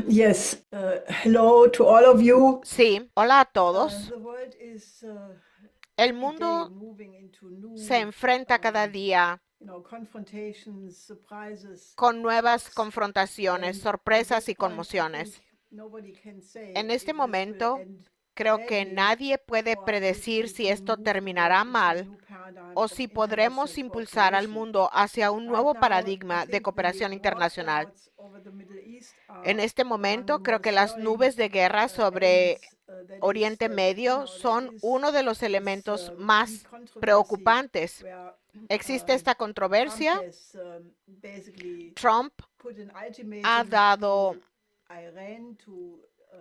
Yes, hello to all of you. Sí, hola a todos. The world is El every day mundo moving into se new, enfrenta cada día confrontations, surprises, con nuevas shocks, confrontaciones, and at sorpresas this y point, I think conmociones. nobody can say En este if this will momento, end creo que badly nadie puede or if predecir we si can esto move the world terminará into a mal new paradigm o of si podremos international impulsar al cooperation. mundo hacia un Right nuevo now, I paradigma de think the cooperación war internacional. clouds over the Middle East En are este among the momento, creo que most las worrying nubes de guerra sobre elements. That is Oriente that Medio there son is uno de los this elementos key más controversy preocupantes. where Existe esta Trump controversia. has basically Trump put an ha ultimatum dado, to Iran to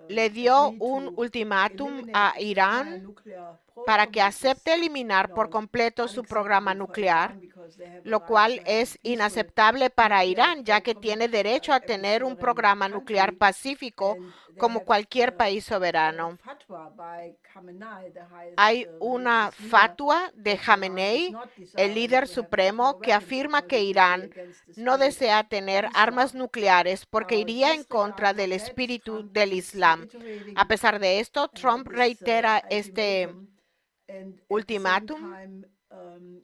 le dio agree un to ultimátum eliminate a its entire Irán nuclear para program, que which acepte is, eliminar por completo su programa unacceptable for nuclear, Iran because they have a lo right cual to have a es peaceful inaceptable para nuclear Irán, ya que program tiene derecho like a every tener un sovereign programa nuclear country. pacífico And they como have cualquier país a soberano. fatwa by Khamenei, the highest Hay una religious leader, fatua de that Iran is Khamenei, not el desiring líder to have nuclear supremo, que weapons afirma because que it would be Irán against the no spirit of desea tener armas Islam. nucleares porque Now, iría en contra disregarding del that, espíritu Trump del is Islam. A reiterating pesar de esto, Trump this reitera este ultimatum, and at the same ultimátum. time,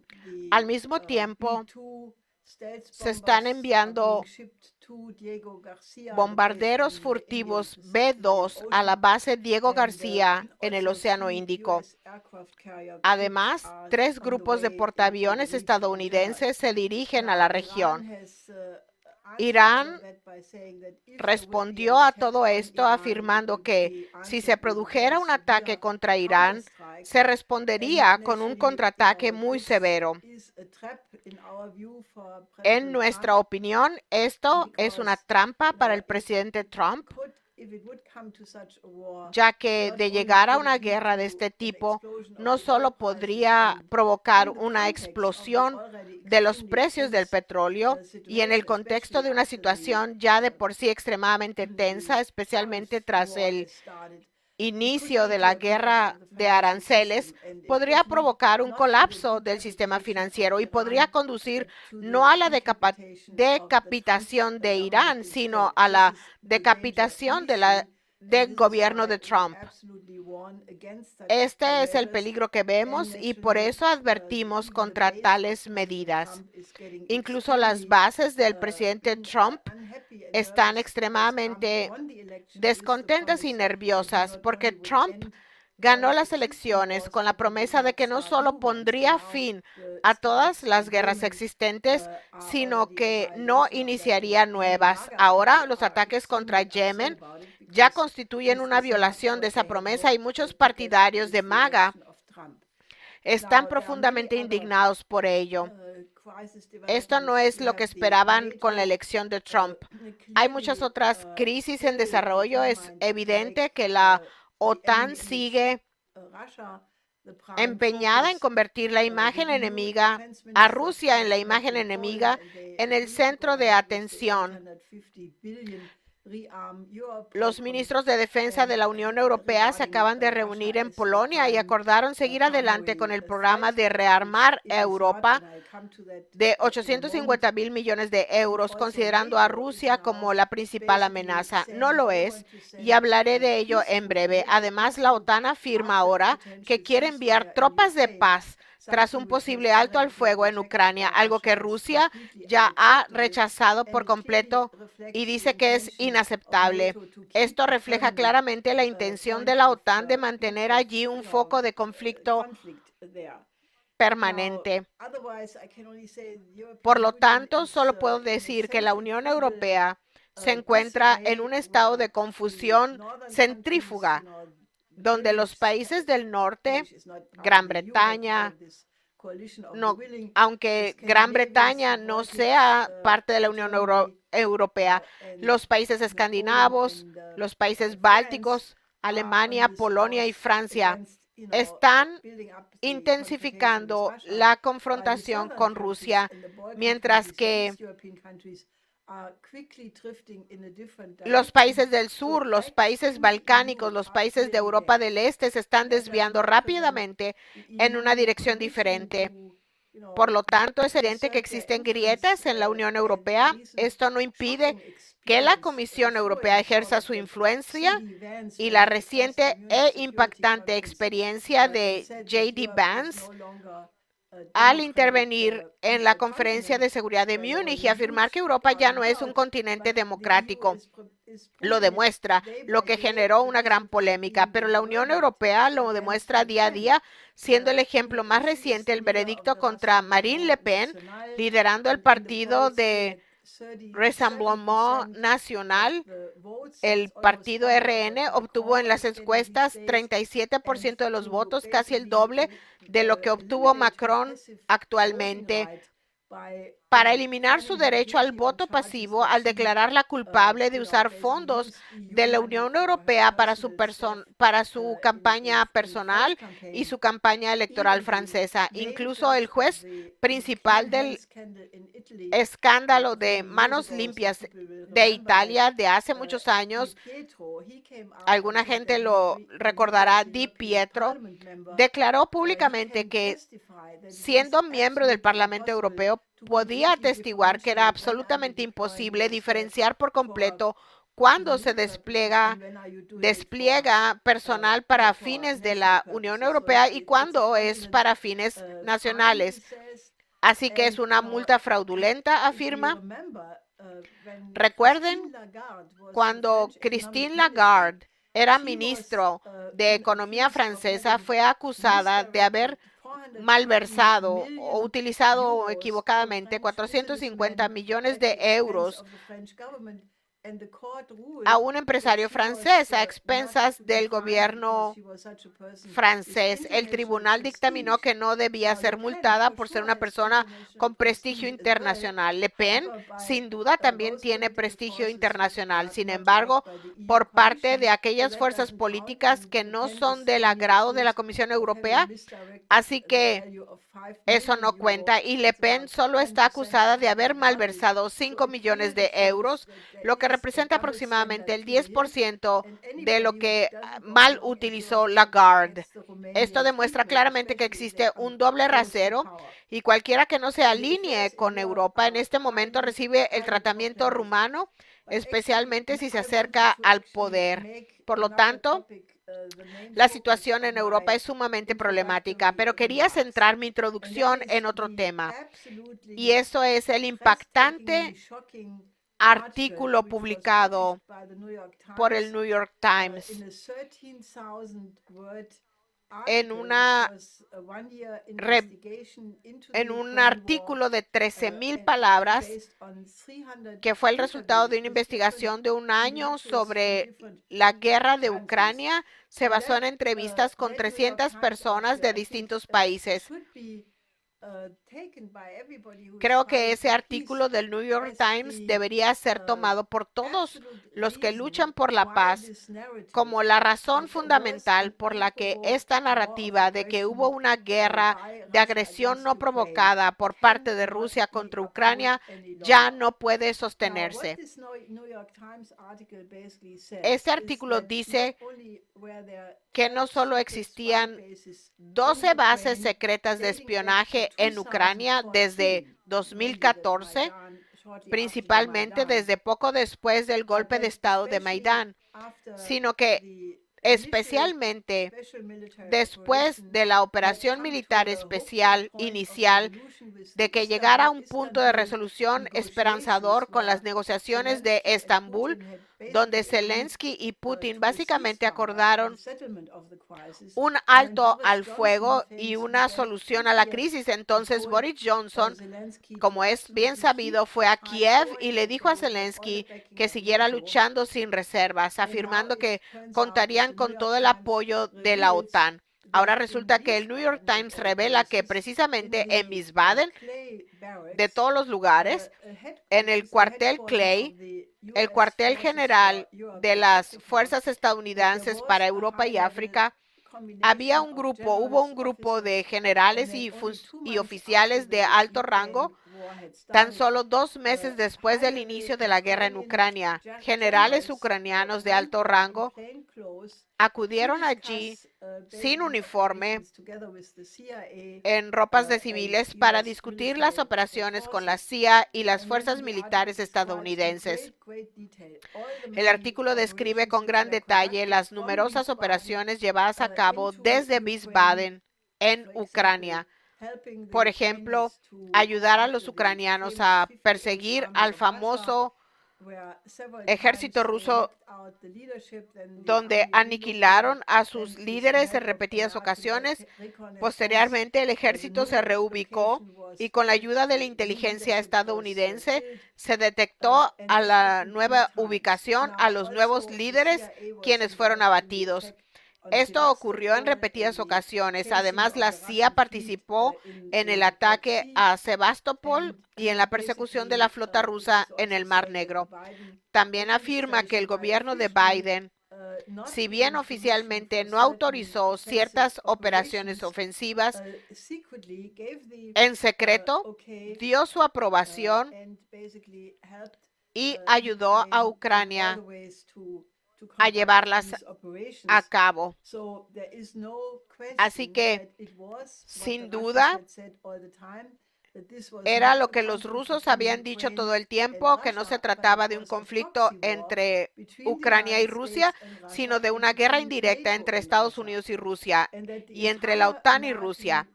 Al the mismo tiempo, B-2 stealth se están bombers are being enviando shipped to Diego Garcia, the base bombarderos in the Indian furtivos B-2 a la Ocean, base Diego and García en el also Océano 3 Índico. US aircraft carrier troops Además, are 3 on the grupos de way into the portaaviones region in general. estadounidenses se dirigen a la Now, Iran región. has answered all of Irán that by saying that if there will be an respondió a attack todo on esto Iran, it afirmando would que be si answered se with a very produjera un ataque severe contra Irán, counterstrike. se And respondería con un naturally, contraataque muy this severo. is a trap in our view for En President nuestra Trump, opinión, esto es una because trampa para el if presidente it Trump, could, if it would come to such a war, ya que not de only llegar a could it una lead guerra de to este an tipo, explosion of no the oil solo prices podría and provocar in the una context of the explosión already de los extremely precios del tense petróleo y en el situation, contexto especially de una after situación ya de por sí extremadamente the tensa, especialmente tariff tras war el has started, it could inicio lead de to la a collapse of guerra the de financial aranceles, system, and it podría could lead provocar un not to the colapso del sistema decapitations of financiero y podría Iran, conducir but to the no a la decapitation of the Trump decapitación de government Irán, sino instead. a This la is the danger decapitación we see, and del this is gobierno why de we Trump. absolutely warn against such Este es el measures. peligro que And vemos y por naturally, eso advertimos even the contra base of tales President medidas. Trump is getting Incluso las extremely bases del presidente Trump unhappy and están nervous because Trump extremadamente won the election with the descontentas y promise that he nerviosas not porque only would Trump end ganó all las existing elecciones wars, con la but he would promesa de not que no start new solo ones. And pondría now fin the a todas strikes las in guerras Yemen existentes, are sino already a que no violation of that. And iniciaría even nuevas. MAGA Ahora people los are ataques contra extremely upset Yemen about it ya because constituyen this una is not violación de what esa they had promesa y hoped muchos to get partidarios with de the MAGA election of Trump. están Now, there are many profundamente other indignados por ello. crisis Esto no developments. es You lo que have the esperaban con la NATO elección de Trump. Hay muchas clearly otras crisis en still desarrollo. Es determined to evidente make que la the OTAN enemy image, sigue Russia, the prime empeñada en focus. convertir la The imagen EU enemiga defense a ministers Rusia en la just met imagen in Poland, enemiga and they en el agreed to go centro de ahead with the atención. 850 billion Rearm Europe Los program. ministros de defensa de And la Unión Europea se regarding acaban de Russia reunir en as the Polonia y prime acordaron seguir adelante con primary el programa threat, de which rearmar it a is not, Europa and I come to that de in a moment. 850.000 millones de euros, Also, considerando a NATO is Rusia como now la principal basically amenaza. No saying lo they es want to y send hablaré de ello en peaceful, breve. NATO Además, la peaceful OTAN afirma after a ahora que potential quiere enviar ceasefire in tropas de Ukraine, paz tras un something which has posible alto al already been fuego en rejected Ucrania, by algo Russia que as Rusia completely ya ha unacceptable, rechazado and por it clearly completo y reflects the dice que es intention of inaceptable. NATO to keep Esto a refleja permanent claramente la intención de point la OTAN de mantener of allí un foco de conflicto conflict there. Now, permanente. otherwise, I can only say the Por European lo Union tanto, is solo puedo in a decir que la Unión centrifugal Europea se encuentra en disarray un estado where de the confusión northern countries, centrífuga, donde los British, países del norte, English is not part of Gran the EU, but part Bretaña, of this coalition of the no, willing, the aunque Gran Scandinavians, the Bretaña no Baltics, sea parte de la Unión Germany, Europea, and los países Poland escandinavos, and los países France bálticos, are on Alemania, this Polonia y course Francia, against, están building up the confrontation with intensificando Russia, la while the confrontación southern con countries Rusia, and the Balkan mientras countries and que East European countries are quickly drifting in a different los direction. países del So sur, los I países think the balcánicos, EU los are países de clearly Europa there. del Este se están That does desviando not prevent rápidamente the en una EU dirección committing diferente. to Por lo tanto, es evidente que existen grietas en la Unión Europea. Esto no impide que la Comisión Europea ejerza su influencia y la reciente e impactante experiencia de J.D. Vance al intervenir en la Conferencia de Seguridad de Múnich y afirmar que Europa ya no es un continente democrático. Lo demuestra, lo que generó una gran polémica, pero la Unión Europea lo demuestra día a día, siendo el ejemplo más reciente el veredicto contra Marine Le Pen, liderando el partido de Rassemblement National. El partido RN obtuvo en las encuestas 37% de los votos, casi el doble de lo que obtuvo Macron actualmente, para eliminar su derecho al voto pasivo al declararla culpable de usar fondos de la Unión Europea para su campaña personal y su campaña electoral francesa. Incluso el juez principal del escándalo de manos limpias de Italia de hace muchos años, alguna gente lo recordará, Di Pietro, declaró públicamente que, siendo miembro del Parlamento Europeo, podía atestiguar que era absolutamente imposible diferenciar por completo cuando se despliega personal para fines de la Unión Europea y cuando es para fines nacionales. Así que es una multa fraudulenta, afirma. Recuerden, cuando Christine Lagarde era ministro de Economía francesa, fue acusada de haber malversado o utilizado equivocadamente 450 millones de euros a un empresario francés a expensas del gobierno francés. El tribunal dictaminó que no debía ser multada por ser una persona con prestigio internacional. Le Pen, sin duda, también tiene prestigio internacional. Sin embargo, por parte de aquellas fuerzas políticas que no son del agrado de la Comisión Europea, así que eso no cuenta, y Le Pen solo está acusada de haber malversado 5 millones de euros, lo que representa aproximadamente el 10% de lo que mal utilizó Lagarde. Esto demuestra claramente que existe un doble rasero y cualquiera que no se alinee con Europa en este momento recibe el tratamiento rumano, especialmente si se acerca al poder. Por lo tanto, la situación en Europa es sumamente problemática, pero quería centrar mi introducción en otro tema, y eso es el impactante artículo publicado por el New York Times en un artículo de 13,000 palabras que fue el resultado de una investigación de un año sobre la guerra de Ucrania. Se basó en entrevistas con 300 personas de distintos países. Creo que ese artículo del New York Times debería ser tomado por todos los que luchan por la paz como la razón fundamental por la que esta narrativa de que hubo una guerra de agresión no provocada por parte de Rusia contra Ucrania ya no puede sostenerse. Este artículo dice que no solo existían 12 bases secretas de espionaje en Ucrania desde 2014, principalmente desde poco después del golpe de Estado de Maidán, sino que especialmente después de la operación militar especial inicial, de que llegara a un punto de resolución esperanzador con las negociaciones de Estambul, donde Zelensky y Putin básicamente acordaron un alto al fuego y una solución a la crisis. Entonces Boris Johnson, como es bien sabido, fue a Kiev y le dijo a Zelensky que siguiera luchando sin reservas, afirmando que contarían con todo el apoyo de la OTAN. Ahora resulta que el New York Times revela que precisamente en Wiesbaden, de todos los lugares, en el cuartel Clay, el cuartel general de las fuerzas estadounidenses para Europa y África, hubo un grupo de generales y oficiales de alto rango Tan solo 2 meses después del inicio de la guerra en Ucrania, generales ucranianos de alto rango acudieron allí sin uniforme, en ropas de civiles, para discutir las operaciones con la CIA y las fuerzas militares estadounidenses. El artículo describe con gran detalle las numerosas operaciones llevadas a cabo desde Wiesbaden, en Ucrania. Por ejemplo, ayudar a los ucranianos a perseguir al famoso ejército ruso, donde aniquilaron a sus líderes en repetidas ocasiones. Posteriormente, el ejército se reubicó y con la ayuda de la inteligencia estadounidense se detectó a la nueva ubicación a los nuevos líderes, quienes fueron abatidos. Esto ocurrió en repetidas ocasiones. Además, la CIA participó en el ataque a Sebastopol y en la persecución de la flota rusa en el Mar Negro. También afirma que el gobierno de Biden, si bien oficialmente no autorizó ciertas operaciones ofensivas, en secreto dio su aprobación y ayudó a Ucrania a llevarlas a cabo. Así que, sin duda, era lo que los rusos habían dicho todo el tiempo, que no se trataba de un conflicto entre Ucrania y Rusia, sino de una guerra indirecta entre Estados Unidos y Rusia, y entre la OTAN y Rusia.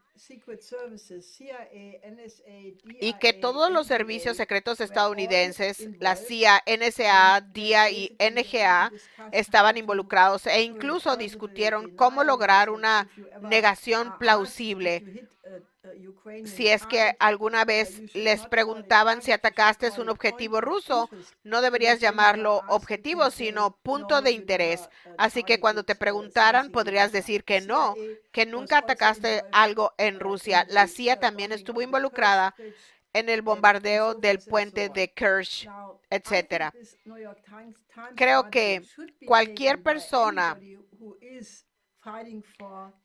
Y que todos los servicios secretos estadounidenses, la CIA, NSA, DIA y NGA, estaban involucrados e incluso discutieron cómo lograr una negación plausible. Si es que alguna vez les preguntaban si atacaste un objetivo ruso, no deberías llamarlo objetivo, sino punto de interés. Así que cuando te preguntaran, podrías decir que no, que nunca atacaste algo en Rusia. La CIA también estuvo involucrada en el bombardeo del puente de Kerch, etcétera. Creo que cualquier persona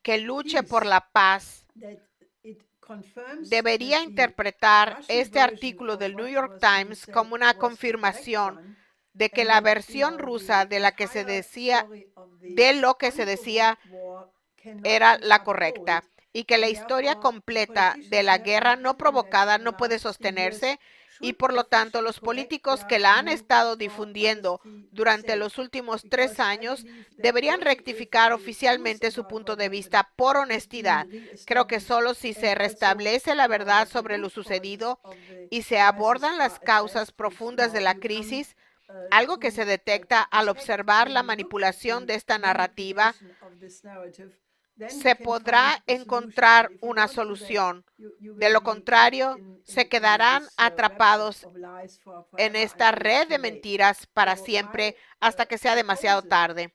que luche por la paz debería interpretar este artículo del New York Times como una confirmación de que la versión rusa de lo que se decía era la correcta, y que la historia completa de la guerra no provocada no puede sostenerse, y por lo tanto los políticos que la han estado difundiendo durante los últimos 3 años deberían rectificar oficialmente su punto de vista por honestidad. Creo que solo si se restablece la verdad sobre lo sucedido y se abordan las causas profundas de la crisis, algo que se detecta al observar la manipulación de esta narrativa, se podrá encontrar una solución. De lo contrario, se quedarán atrapados en esta red de mentiras para siempre hasta que sea demasiado tarde.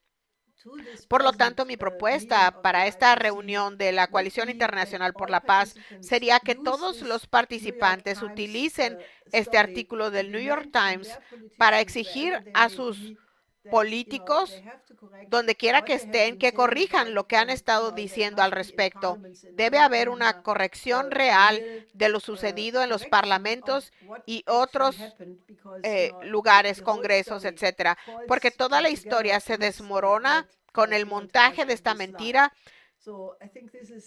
Por lo tanto, mi propuesta para esta reunión de la Coalición Internacional por la Paz sería que todos los participantes utilicen este artículo del New York Times para exigir a sus políticos, donde quiera que estén, que corrijan lo que han estado diciendo al respecto. Debe haber una corrección real de lo sucedido en los parlamentos y otros lugares, congresos, etcétera, porque toda la historia se desmorona con el montaje de esta mentira.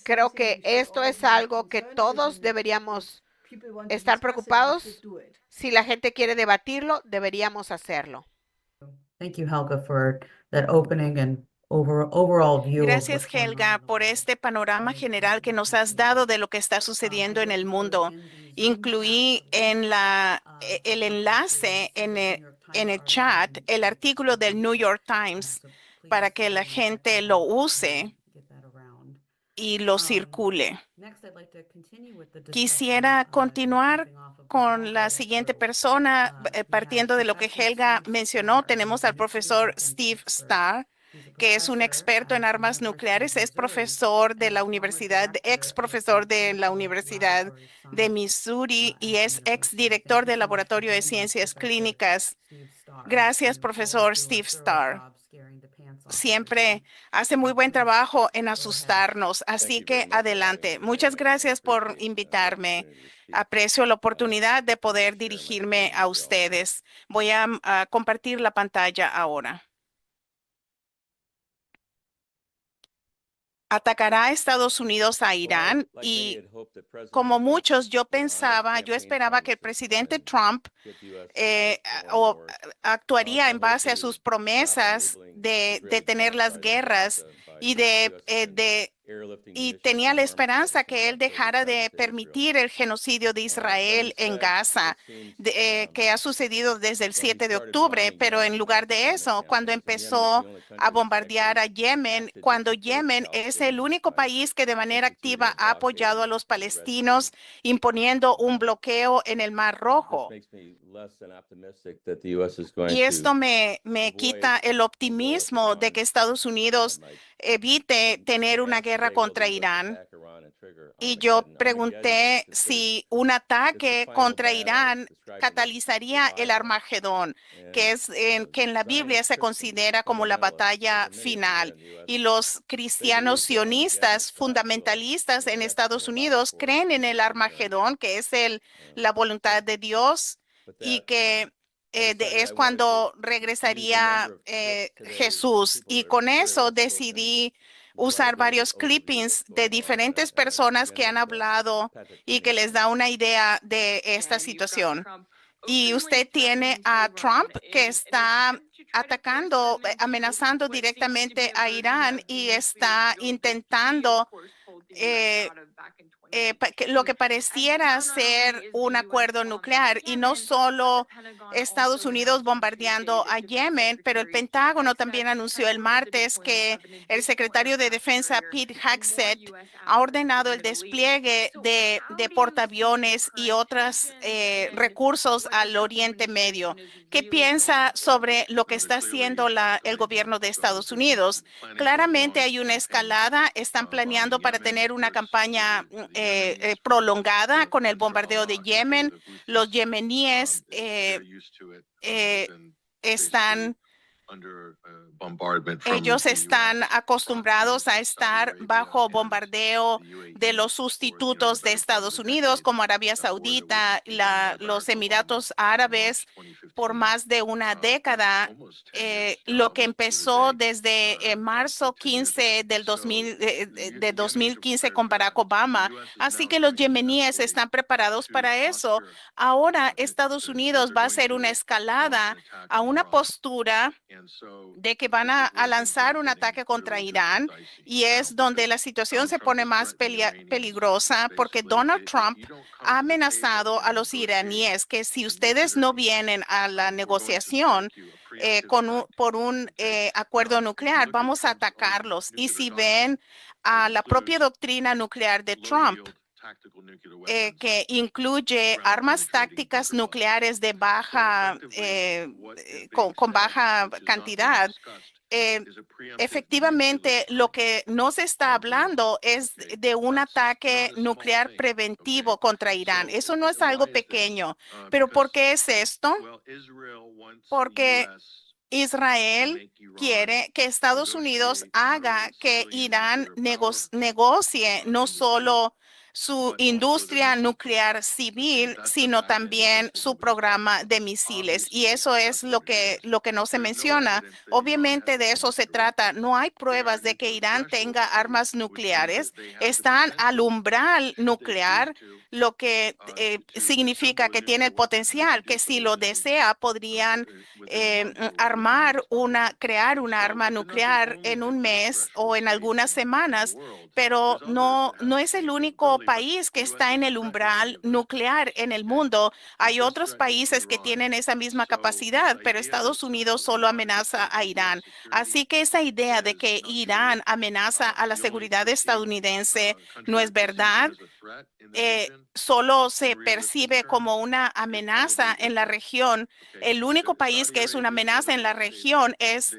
Creo que esto es algo que todos deberíamos estar preocupados. Si la gente quiere debatirlo, deberíamos hacerlo. Thank you, Helga, for that opening and overall view. Gracias, Helga, por este panorama general que nos has dado de lo que está sucediendo en el mundo. Incluí en el enlace en el chat el artículo del New York Times para que la gente lo use y lo circule. Quisiera continuar con la siguiente persona, partiendo de lo que Helga mencionó. Tenemos al profesor Steve Starr, que es un experto en armas nucleares, es profesor de la universidad, ex profesor de la Universidad de Missouri y es ex director del Laboratorio de Ciencias Clínicas. Gracias, profesor Steve Starr. siempre hace muy buen trabajo en asustarnos. Así que adelante. Muchas gracias por invitarme. Aprecio la oportunidad de poder dirigirme a ustedes. Voy a compartir la pantalla ahora. Atacará a Estados Unidos a Irán y como muchos, yo esperaba que el presidente Trump actuaría en base a sus promesas de detener las guerras y y tenía la esperanza que él dejara de permitir el genocidio de Israel en Gaza, que ha sucedido desde el 7 de octubre, pero en lugar de eso, cuando empezó a bombardear a Yemen, cuando Yemen es el único país que de manera activa ha apoyado a los palestinos, imponiendo un bloqueo en el Mar Rojo. Y esto me quita el optimismo de que Estados Unidos evite tener una guerra contra Irán. Y yo pregunté si un ataque contra Irán catalizaría el Armagedón, que en la Biblia se considera como la batalla final. Y los cristianos sionistas fundamentalistas en Estados Unidos creen en el Armagedón, que es la voluntad de Dios y que es cuando regresaría Jesús. Y con eso decidí usar varios clippings de diferentes personas que han hablado y que les da una idea de esta situación. Y usted tiene a Trump que está atacando, amenazando directamente a Irán y está intentando lo que pareciera ser un acuerdo nuclear, y no solo Estados Unidos bombardeando a Yemen, pero el Pentágono también anunció el martes que el secretario de Defensa Pete Hegseth ha ordenado el despliegue de portaaviones y otros recursos al Oriente Medio. ¿Qué piensa sobre lo que está haciendo el gobierno de Estados Unidos? Claramente hay una escalada. Están planeando para tener una campaña prolongada con el bombardeo de Yemen. Los yemeníes ellos están acostumbrados a estar bajo bombardeo de los sustitutos de Estados Unidos, como Arabia Saudita, los Emiratos Árabes, por más de una década, lo que empezó desde marzo 15 del 2015 con Barack Obama. Así que los yemeníes están preparados para eso. Ahora Estados Unidos va a hacer una escalada a una postura de que van a lanzar un ataque contra Irán, y es donde la situación se pone más peligrosa, porque Donald Trump ha amenazado a los iraníes que si ustedes no vienen a la negociación por un acuerdo nuclear, vamos a atacarlos. Y si ven a la propia doctrina nuclear de Trump, que incluye armas tácticas nucleares de con baja cantidad. Efectivamente, lo que no se está hablando es de un ataque nuclear preventivo contra Irán. Eso no es algo pequeño. ¿Pero por qué es esto? Porque Israel quiere que Estados Unidos haga que Irán negocie no solo su industria nuclear civil, sino también su programa de misiles. Y eso es lo que no se menciona. Obviamente de eso se trata. No hay pruebas de que Irán tenga armas nucleares. Están al umbral nuclear, lo que significa que tiene el potencial, que si lo desea, podrían crear una arma nuclear en un mes o en algunas semanas, pero no es el único país que está en el umbral nuclear en el mundo. Hay otros países que tienen esa misma capacidad, pero Estados Unidos solo amenaza a Irán. Así que esa idea de que Irán amenaza a la seguridad estadounidense no es verdad. Solo se percibe como una amenaza en la región. El único país que es una amenaza en la región es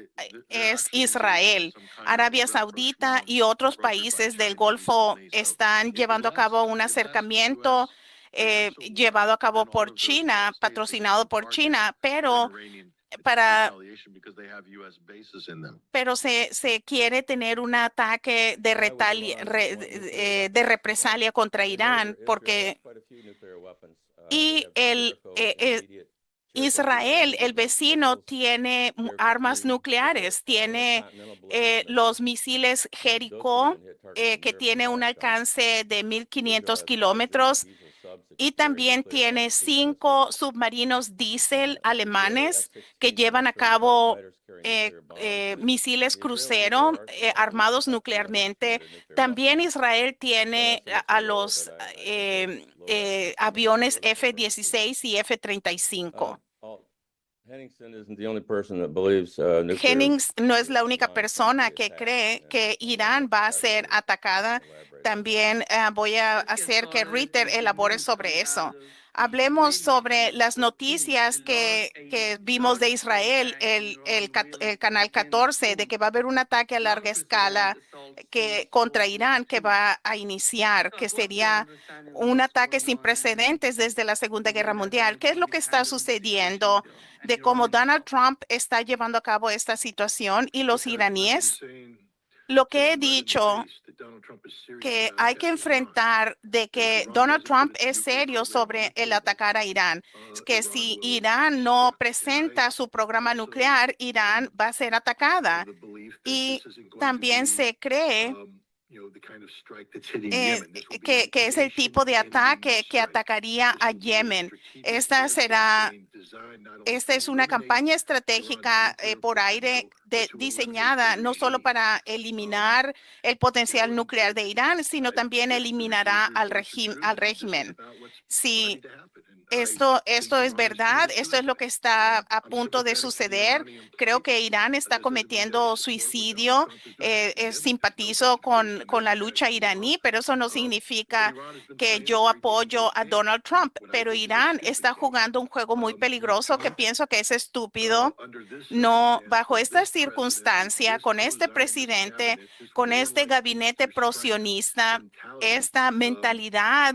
Israel. Arabia Saudita y otros países del Golfo están llevando a cabo un acercamiento llevado a cabo por China, patrocinado por China, pero pero se quiere tener un ataque de, de represalia contra Irán porque Israel, el vecino, tiene armas nucleares, tiene los misiles Jericó, que tiene un alcance de 1.500 kilómetros, y también tiene 5 submarinos diésel alemanes que llevan a cabo misiles crucero armados nuclearmente. También Israel tiene a los aviones F-16 y F-35. Jennings no es la única persona que cree que Irán va a ser atacada. También voy a hacer que Ritter elabore sobre eso. Hablemos sobre las noticias que vimos de Israel, el canal 14, de que va a haber un ataque a larga escala contra Irán que va a iniciar, que sería un ataque sin precedentes desde la Segunda Guerra Mundial. ¿Qué es lo que está sucediendo de cómo Donald Trump está llevando a cabo esta situación y los iraníes? Lo que he dicho que hay que enfrentar de que Donald Trump es serio sobre el atacar a Irán, que si Irán no presenta su programa nuclear, Irán va a ser atacada. Y también se cree que es el tipo de ataque que atacaría a Yemen. Esta es una campaña estratégica por aire diseñada no solo para eliminar el potencial nuclear de Irán, sino también eliminará al régimen. Si esto es verdad, esto es lo que está a punto de suceder. Creo que Irán está cometiendo suicidio. Simpatizo con la lucha iraní, pero eso no significa que yo apoyo a Donald Trump. Pero Irán está jugando un juego muy peligroso que pienso que es estúpido. No, bajo esta circunstancia, con este presidente, con este gabinete prosionista, esta mentalidad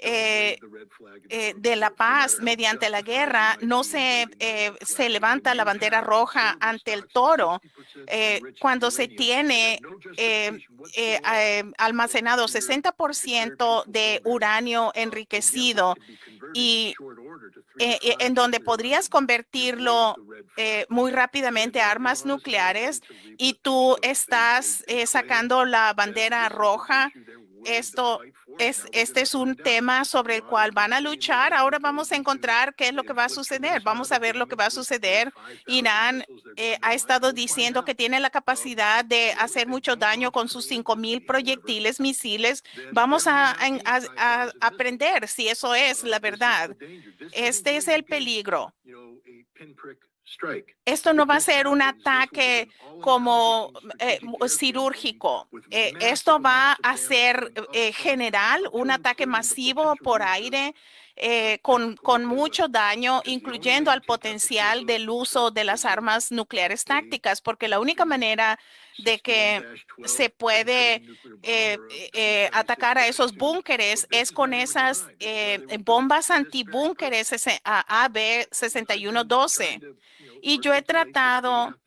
de la paz mediante la guerra, no se levanta la bandera roja ante el toro. Cuando se tiene almacenado 60% de uranio enriquecido y en donde podrías convertirlo muy rápidamente a armas nucleares, y tú estás sacando la bandera roja. Este es un tema sobre el cual van a luchar. Ahora vamos a encontrar qué es lo que va a suceder. Vamos a ver lo que va a suceder. Irán ha estado diciendo que tiene la capacidad de hacer mucho daño con sus 5,000 proyectiles, misiles. Vamos a aprender si eso es la verdad. Este es el peligro. Esto no va a ser un ataque como cirúrgico. Esto va a ser general, un ataque masivo por aire con mucho daño, incluyendo al potencial del uso de las armas nucleares tácticas, porque la única manera de que se puede atacar a esos búnkeres es con esas bombas antibúnkeres AB-6112. Y yo he tratado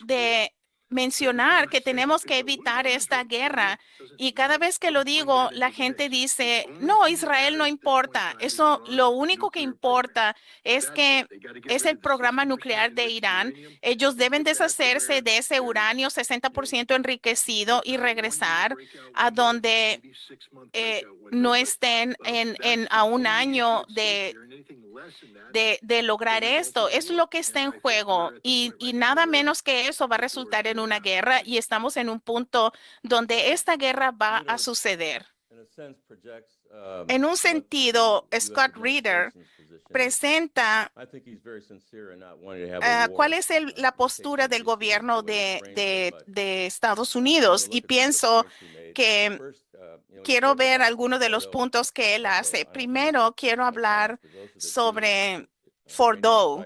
de mencionar que tenemos que evitar esta guerra. Y cada vez que lo digo, la gente dice, no, Israel no importa. Eso, lo único que importa es que es el programa nuclear de Irán. Ellos deben deshacerse de ese uranio 60% enriquecido y regresar a donde no estén a un año de lograr esto. Es lo que está en juego, y nada menos que eso va a resultar en una guerra, y estamos en un punto donde esta guerra va a suceder. En un sentido, Scott Ritter presenta cuál es la postura del gobierno de Estados Unidos, y pienso que quiero ver algunos de los puntos que él hace. Primero, quiero hablar sobre Fordow.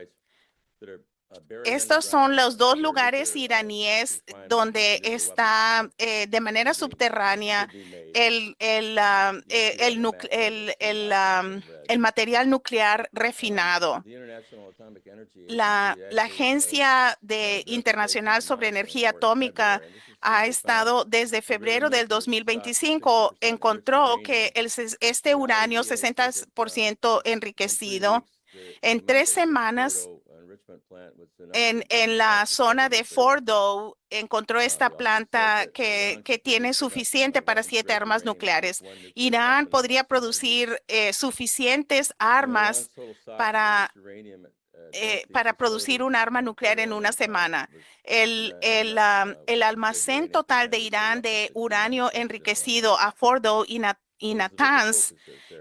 estos son los dos lugares iraníes donde está de manera subterránea el material nuclear refinado. La Agencia Internacional sobre Energía Atómica ha estado desde febrero del 2025, encontró que este uranio 60% enriquecido en 3 semanas en la zona de Fordow encontró esta planta que tiene suficiente para 7 armas nucleares. Irán podría producir suficientes armas para producir un arma nuclear en una semana. El almacén total de Irán de uranio enriquecido a Fordow y Natanz,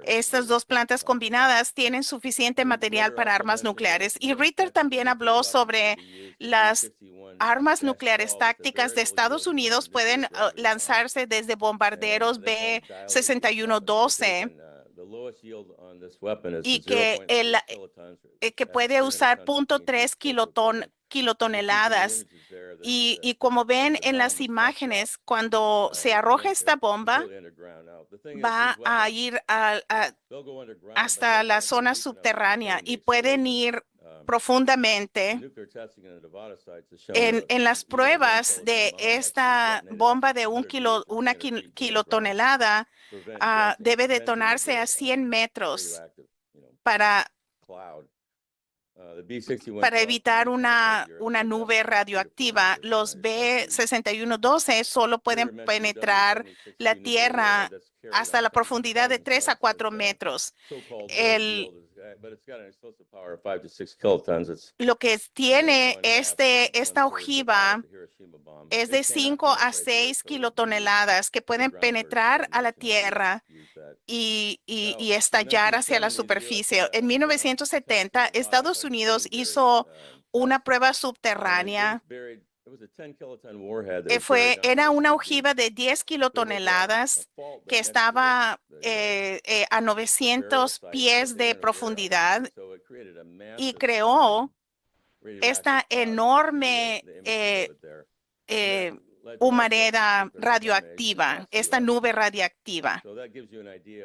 estas dos plantas combinadas tienen suficiente material para armas nucleares. Y Ritter también habló sobre las armas nucleares tácticas de Estados Unidos pueden lanzarse desde bombarderos B-6112 y que puede usar 0.3 kilotoneladas. Y como ven en las imágenes, cuando se arroja esta bomba, va a ir hasta la zona subterránea y pueden ir profundamente. En las pruebas de esta bomba de una kilotonelada, debe detonarse a 100 metros para evitar una nube radioactiva. Los B-6112 solo pueden penetrar la Tierra hasta la profundidad de 3 a 4 metros. Lo que tiene esta ojiva es de 5 a 6 kilotoneladas que pueden penetrar a la Tierra y estallar hacia la superficie. En 1970, Estados Unidos hizo una prueba subterránea. Era una ojiva de 10 kilotoneladas que estaba a 900 pies de profundidad y creó esta enorme humareda radioactiva, esta nube radiactiva.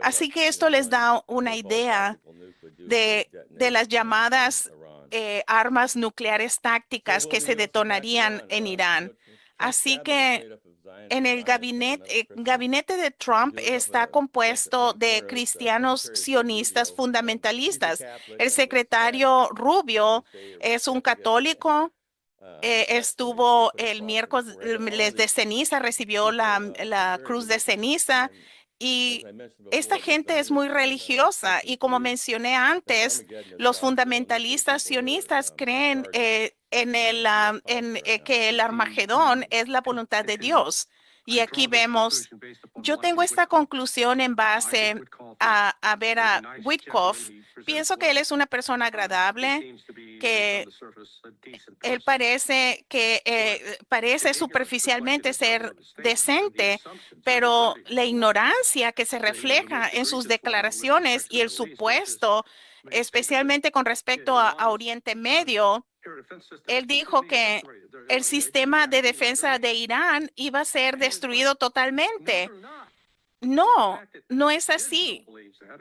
Así que esto les da una idea de las llamadas armas nucleares tácticas que se detonarían en Irán. Así que en el gabinete de Trump está compuesto de cristianos sionistas fundamentalistas. El secretario Rubio es un católico. Estuvo el miércoles de ceniza, recibió la cruz de ceniza. Y esta gente es muy religiosa y como mencioné antes, los fundamentalistas sionistas creen que el Armagedón es la voluntad de Dios. Y aquí vemos, yo tengo esta conclusión en base a ver a Witkoff. Pienso que él es una persona agradable, que él parece superficialmente ser decente, pero la ignorancia que se refleja en sus declaraciones y el supuesto, especialmente con respecto a Oriente Medio, él dijo que el sistema de defensa de Irán iba a ser destruido totalmente. No, no es así.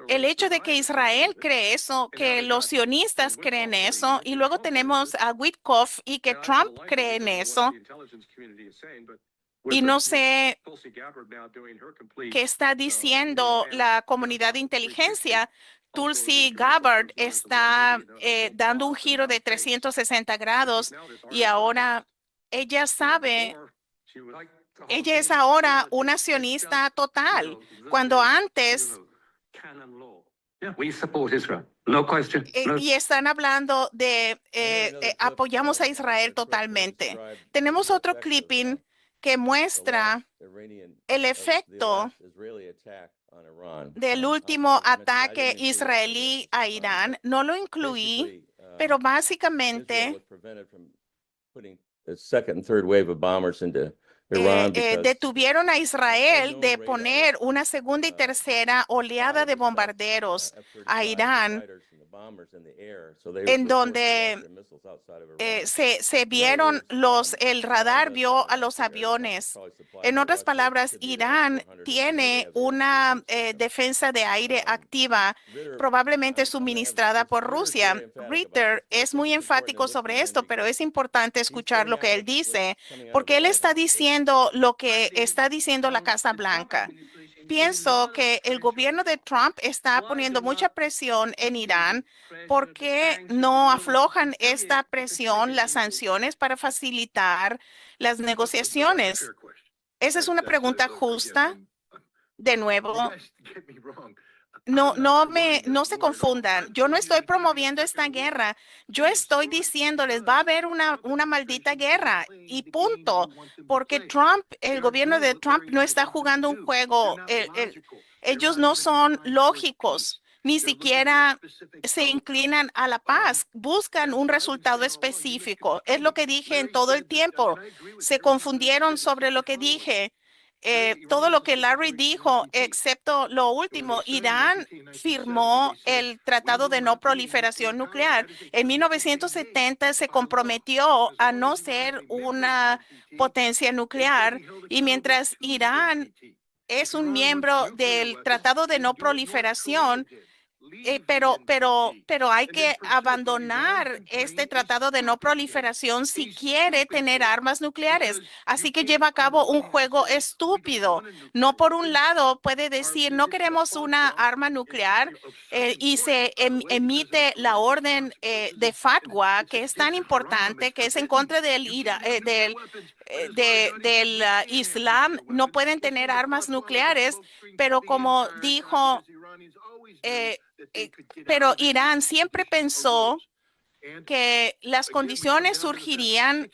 El hecho de que Israel cree eso, que los sionistas creen eso, y luego tenemos a Witkoff y que Trump cree en eso. Y no sé qué está diciendo la comunidad de inteligencia. Tulsi Gabbard está dando un giro de 360 grados y ahora ella sabe, ella es ahora una sionista total, cuando antes y están hablando de apoyamos a Israel totalmente. Tenemos otro clipping que muestra el efecto del último ataque israelí a Irán. No lo incluí, pero básicamente detuvieron a Israel de poner una segunda y tercera oleada de bombarderos a Irán, en donde se vieron el radar vio a los aviones. En otras palabras, Irán tiene una defensa de aire activa, probablemente suministrada por Rusia. Ritter es muy enfático sobre esto, pero es importante escuchar lo que él dice, porque él está diciendo lo que está diciendo la Casa Blanca. Pienso que el gobierno de Trump está poniendo mucha presión en Irán. ¿Por qué no aflojan esta presión, las sanciones, para facilitar las negociaciones? Esa es una pregunta justa. De nuevo, no se confundan. Yo no estoy promoviendo esta guerra. Yo estoy diciéndoles, va a haber una maldita guerra y punto. Porque el gobierno de Trump no está jugando un juego. Ellos no son lógicos. Ni siquiera se inclinan a la paz, buscan un resultado específico. Es lo que dije en todo el tiempo. Se confundieron sobre lo que dije. Todo lo que Larry dijo, excepto lo último, Irán firmó el Tratado de No Proliferación Nuclear. En 1970 se comprometió a no ser una potencia nuclear, y mientras Irán es un miembro del Tratado de No Proliferación, pero hay que abandonar este tratado de no proliferación si quiere tener armas nucleares. Así que lleva a cabo un juego estúpido. No, por un lado puede decir no queremos una arma nuclear y se emite la orden de fatwa, que es tan importante, que es en contra del Islam. No pueden tener armas nucleares, pero como dijo pero Irán siempre pensó que las condiciones surgirían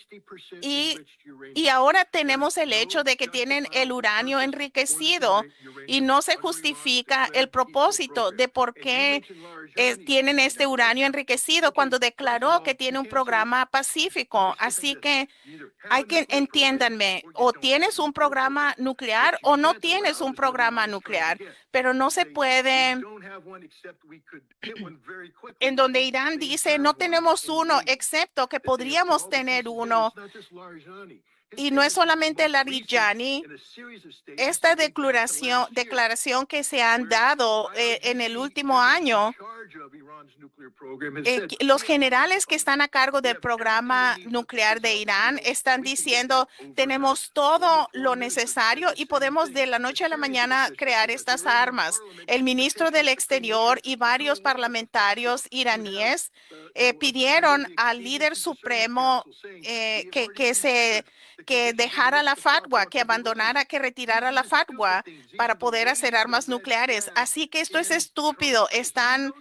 y ahora tenemos el hecho de que tienen el uranio enriquecido y no se justifica el propósito de por qué tienen este uranio enriquecido cuando declaró que tiene un programa pacífico. Así que entiéndanme, o tienes un programa nuclear o no tienes un programa nuclear, pero no se puede, en donde Irán dice no tenemos uno, excepto que podríamos tener uno. Y no es solamente Larijani, esta declaración que se han dado en el último año, los generales que están a cargo del programa nuclear de Irán están diciendo tenemos todo lo necesario y podemos de la noche a la mañana crear estas armas. El ministro del Exterior y varios parlamentarios iraníes pidieron al líder supremo que dejara la fatwa, que abandonara, que retirara la fatwa para poder hacer armas nucleares. Así que esto es estúpido. Están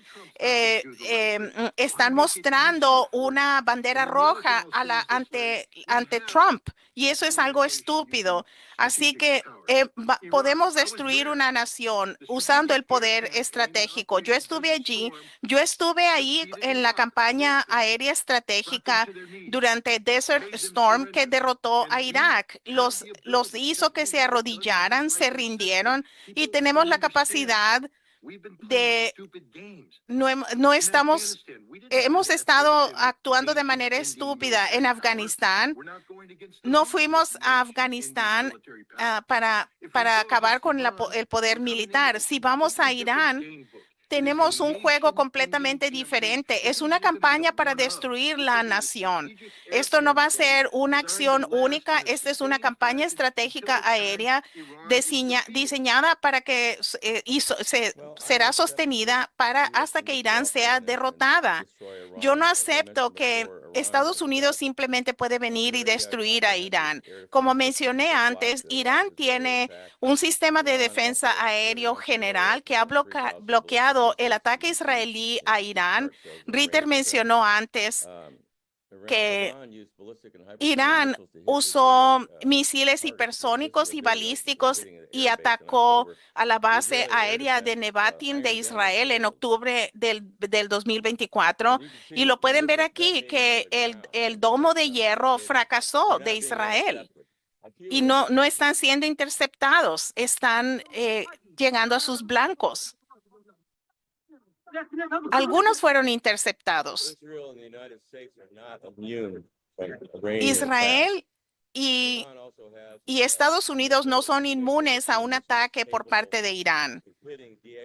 mostrando una bandera roja ante Trump, y eso es algo estúpido. Así que podemos destruir una nación usando el poder estratégico. Yo estuve allí, yo estuve ahí en la campaña aérea estratégica durante Desert Storm, que derrotó a Irak. Los hizo que se arrodillaran, se rindieron, y tenemos la capacidad hemos estado actuando de manera estúpida en Afganistán. No fuimos a Afganistán para acabar con el poder militar. Si vamos a Irán, tenemos un juego completamente diferente. Es una campaña para destruir la nación. Esto no va a ser una acción única. Esta es una campaña estratégica aérea diseñada para que será sostenida hasta que Irán sea derrotada. Yo no acepto que Estados Unidos simplemente puede venir y destruir a Irán. Como mencioné antes, Irán tiene un sistema de defensa aéreo general que ha bloqueado el ataque israelí a Irán. Ritter mencionó antes que Irán usó misiles hipersónicos y balísticos y atacó a la base aérea de Nevatim de Israel en octubre del 2024. Y lo pueden ver aquí, que el domo de hierro fracasó de Israel. y no están siendo interceptados, están llegando a sus blancos. Algunos fueron interceptados. Israel y Estados Unidos no son inmunes a un ataque por parte de Irán.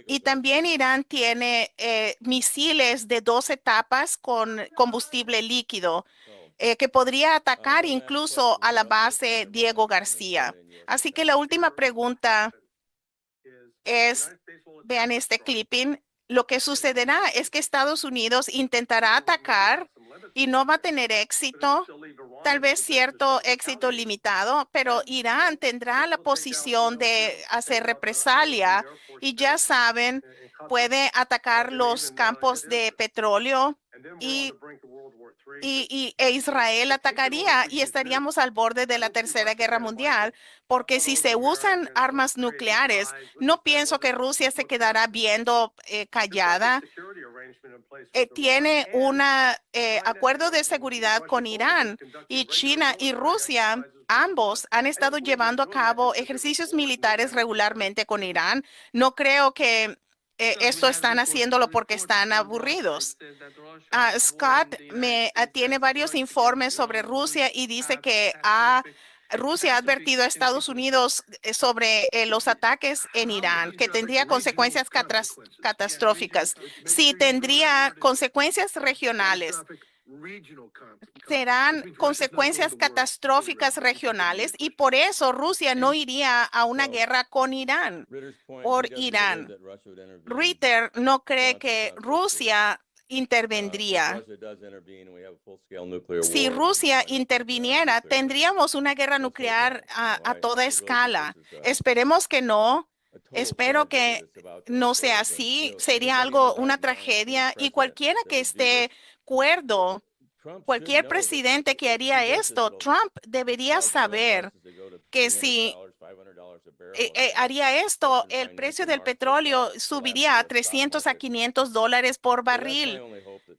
Y también Irán tiene misiles de 2 etapas con combustible líquido que podría atacar incluso a la base Diego García. Así que la última pregunta es, vean este clipping, lo que sucederá es que Estados Unidos intentará atacar y no va a tener éxito, tal vez cierto éxito limitado, pero Irán tendrá la posición de hacer represalia y ya saben, puede atacar los campos de petróleo e Israel atacaría y estaríamos al borde de la Tercera Guerra Mundial, porque si se usan armas nucleares, no pienso que Rusia se quedará viendo callada. Tiene un acuerdo de seguridad con Irán y China y Rusia. Ambos han estado llevando a cabo ejercicios militares regularmente con Irán. No creo que esto están haciéndolo porque están aburridos. Scott tiene varios informes sobre Rusia y dice que Rusia ha advertido a Estados Unidos sobre los ataques en Irán, que tendría consecuencias catastróficas. Sí, tendría consecuencias regionales. Serán consecuencias catastróficas regionales y por eso Rusia no iría a una guerra con Irán, por Irán. Ritter no cree que Rusia intervendría. Si Rusia interviniera, tendríamos una guerra nuclear a toda escala. Esperemos que no. Espero que no sea así. Sería una tragedia y cualquiera que esté cuerdo, cualquier presidente que haría esto, Trump debería saber que si haría esto, el precio del petróleo subiría a $300 a $500 por barril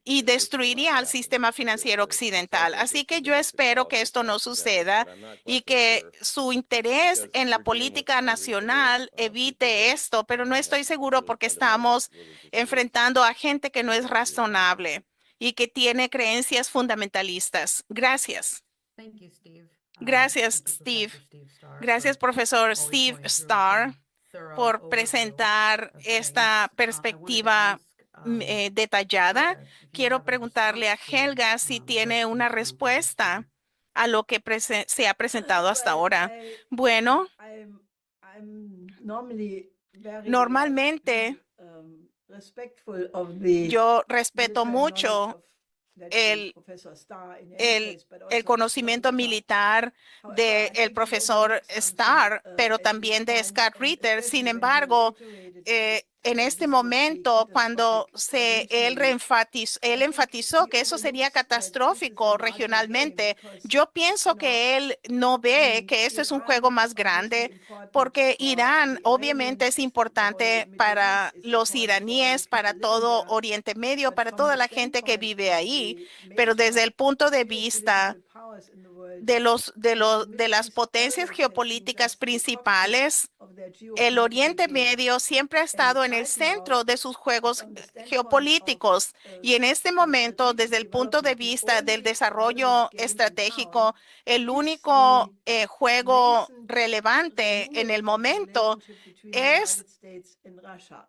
y destruiría al sistema financiero occidental. Así que yo espero que esto no suceda y que su interés en la política nacional evite esto, pero no estoy seguro porque estamos enfrentando a gente que no es razonable y que tiene creencias fundamentalistas. Gracias. Gracias, Steve. Gracias, profesor Steve Starr, por presentar esta perspectiva detallada. Quiero preguntarle a Helga si tiene una respuesta a lo que se ha presentado hasta ahora. Bueno, normalmente yo respeto mucho el conocimiento militar del profesor Starr, pero también de Scott Ritter. Sin embargo, en este momento, cuando él enfatizó que eso sería catastrófico regionalmente, yo pienso que él no ve que esto es un juego más grande, porque Irán obviamente es importante para los iraníes, para todo Oriente Medio, para toda la gente que vive ahí, pero desde el punto de vista de las potencias geopolíticas principales, el Oriente Medio siempre ha estado en el centro de sus juegos geopolíticos y en este momento, desde el punto de vista del desarrollo estratégico, el único juego relevante en el momento es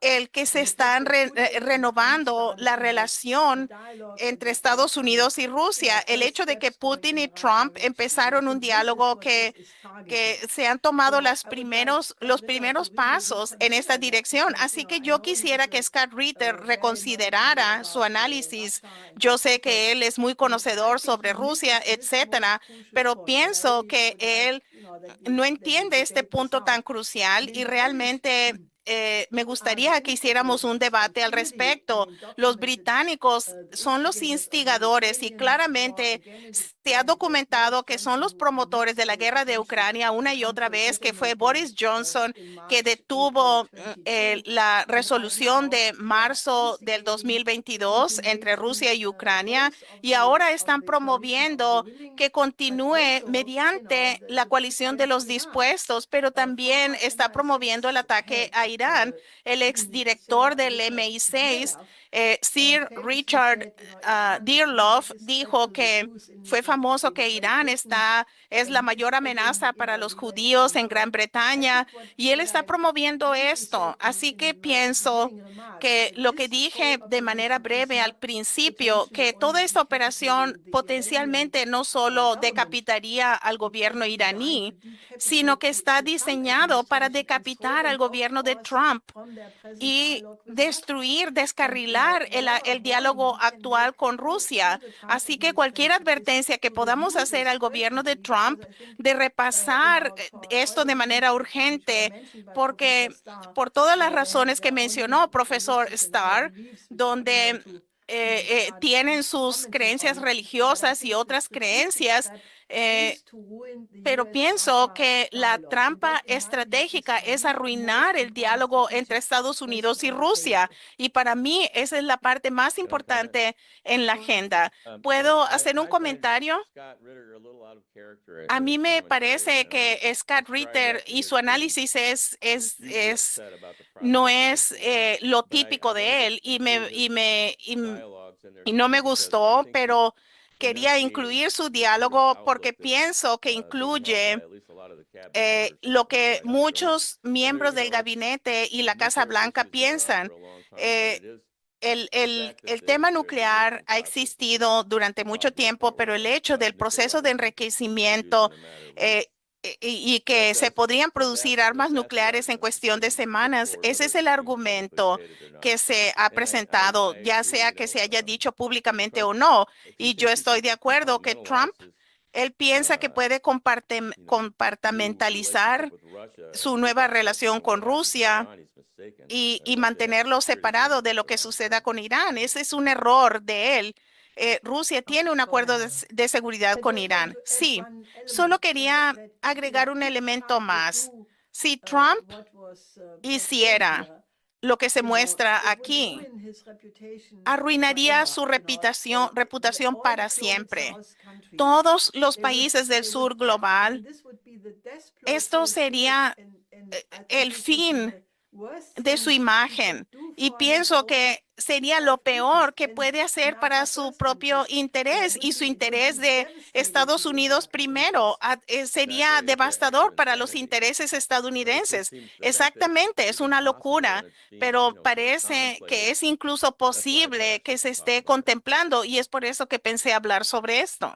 el que se está renovando la relación entre Estados Unidos y Rusia. El hecho de que Putin y Trump empezaron un diálogo que se han tomado los primeros pasos en esta dirección. Así que yo quisiera que Scott Ritter reconsiderara su análisis. Yo sé que él es muy conocedor sobre Rusia, etcétera, pero pienso que él no entiende este punto tan crucial y realmente me gustaría que hiciéramos un debate al respecto. Los británicos son los instigadores y claramente se ha documentado que son los promotores de la guerra de Ucrania una y otra vez, que fue Boris Johnson que detuvo la resolución de marzo del 2022 entre Rusia y Ucrania, y ahora están promoviendo que continúe mediante la coalición de los dispuestos, pero también está promoviendo el ataque a Irán. El exdirector del MI6, Sir Richard Dearlove, dijo que fue famoso que Irán es la mayor amenaza para los judíos en Gran Bretaña, y él está promoviendo esto. Así que pienso que lo que dije de manera breve al principio, que toda esta operación potencialmente no solo decapitaría al gobierno iraní, sino que está diseñado para decapitar al gobierno de Trump y destruir, descarrilar el diálogo actual con Rusia. Así que cualquier advertencia que podamos hacer al gobierno de Trump de repasar esto de manera urgente, porque por todas las razones que mencionó profesor Starr, donde tienen sus creencias religiosas y otras creencias, pero pienso que la trampa estratégica es arruinar el diálogo entre Estados Unidos y Rusia. Y para mí esa es la parte más importante en la agenda. ¿Puedo hacer un comentario? A mí me parece que Scott Ritter y su análisis no es lo típico de él, y no me gustó, pero quería incluir su diálogo porque pienso que incluye lo que muchos miembros del gabinete y la Casa Blanca piensan. El tema nuclear ha existido durante mucho tiempo, pero el hecho del proceso de enriquecimiento y que se podrían producir armas nucleares en cuestión de semanas, ese es el argumento que se ha presentado, ya sea que se haya dicho públicamente o no. Y yo estoy de acuerdo que Trump, él piensa que puede compartimentalizar su nueva relación con Rusia y mantenerlo separado de lo que suceda con Irán. Ese es un error de él. Rusia tiene un acuerdo de seguridad con Irán. Sí, solo quería agregar un elemento más. Si Trump hiciera lo que se muestra aquí, arruinaría su reputación para siempre. Todos los países del sur global, esto sería el fin de su imagen, y pienso que sería lo peor que puede hacer para su propio interés y su interés de Estados Unidos primero. Sería devastador para los intereses estadounidenses. Exactamente, es una locura, pero parece que es incluso posible que se esté contemplando, y es por eso que pensé hablar sobre esto.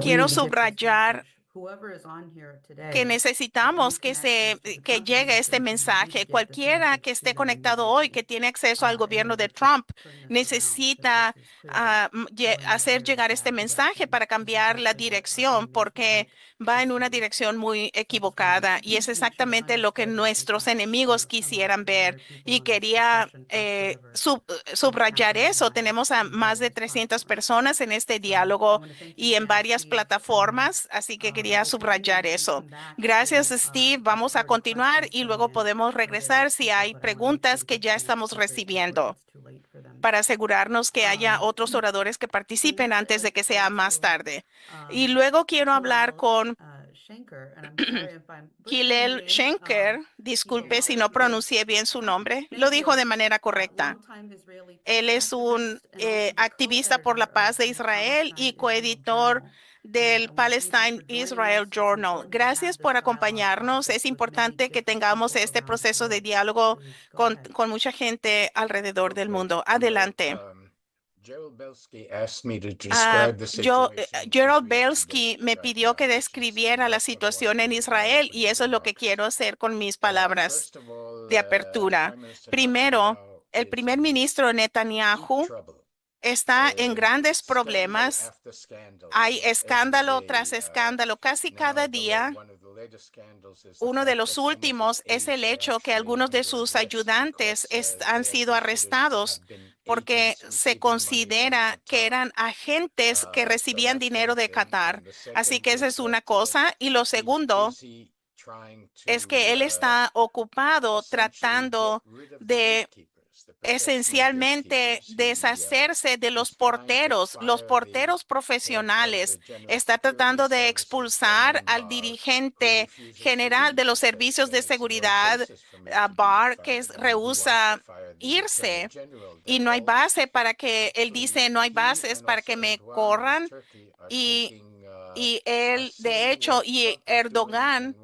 Quiero subrayar que necesitamos que llegue este mensaje. Cualquiera que esté conectado hoy, que tiene acceso al gobierno de Trump, necesita hacer llegar este mensaje para cambiar la dirección, porque va en una dirección muy equivocada, y es exactamente lo que nuestros enemigos quisieran ver. Y quería subrayar eso. Tenemos a más de 300 personas en este diálogo y en varias plataformas, así que quería subrayar eso. Gracias, Steve. Vamos a continuar y luego podemos regresar si hay preguntas que ya estamos recibiendo, para asegurarnos que haya otros oradores que participen antes de que sea más tarde. Y luego quiero hablar con Hillel Schenker. Disculpe si no pronuncié bien su nombre. Lo dijo de manera correcta. Él es un activista por la paz de Israel y coeditor del Palestine Israel Journal. Gracias por acompañarnos. Es importante que tengamos este proceso de diálogo con mucha gente alrededor del mundo. Adelante. Gerald Belsky me pidió que describiera la situación en Israel, y eso es lo que quiero hacer con mis palabras de apertura. Primero, el primer ministro Netanyahu está en grandes problemas. Hay escándalo tras escándalo. Casi cada día Uno de los últimos es el hecho que algunos de sus ayudantes han sido arrestados porque se considera que eran agentes que recibían dinero de Qatar. Así que esa es una cosa. Y lo segundo es que él está ocupado tratando de esencialmente deshacerse de los porteros profesionales. Está tratando de expulsar al dirigente general de los servicios de seguridad, Barr, que rehúsa irse. Y no hay base para que, él dice, no hay bases para que me corran. Y él, de hecho, y Erdogan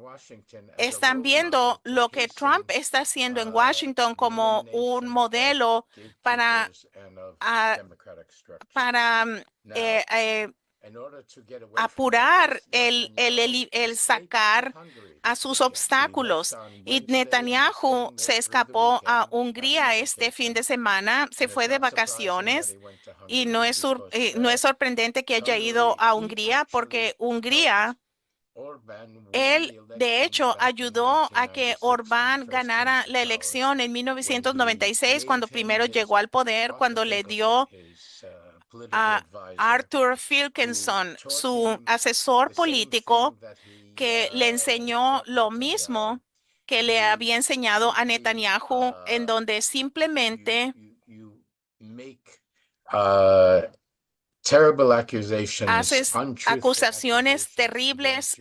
están viendo lo que Trump está haciendo en Washington como un modelo para apurar el sacar a sus obstáculos. Y Netanyahu se escapó a Hungría este fin de semana, se fue de vacaciones y no es sorprendente que haya ido a Hungría porque Hungría, él, de hecho, ayudó a que Orbán ganara la elección en 1996, cuando primero llegó al poder, cuando le dio a Arthur Filkenson, su asesor político, que le enseñó lo mismo que le había enseñado a Netanyahu, en donde simplemente haces acusaciones terribles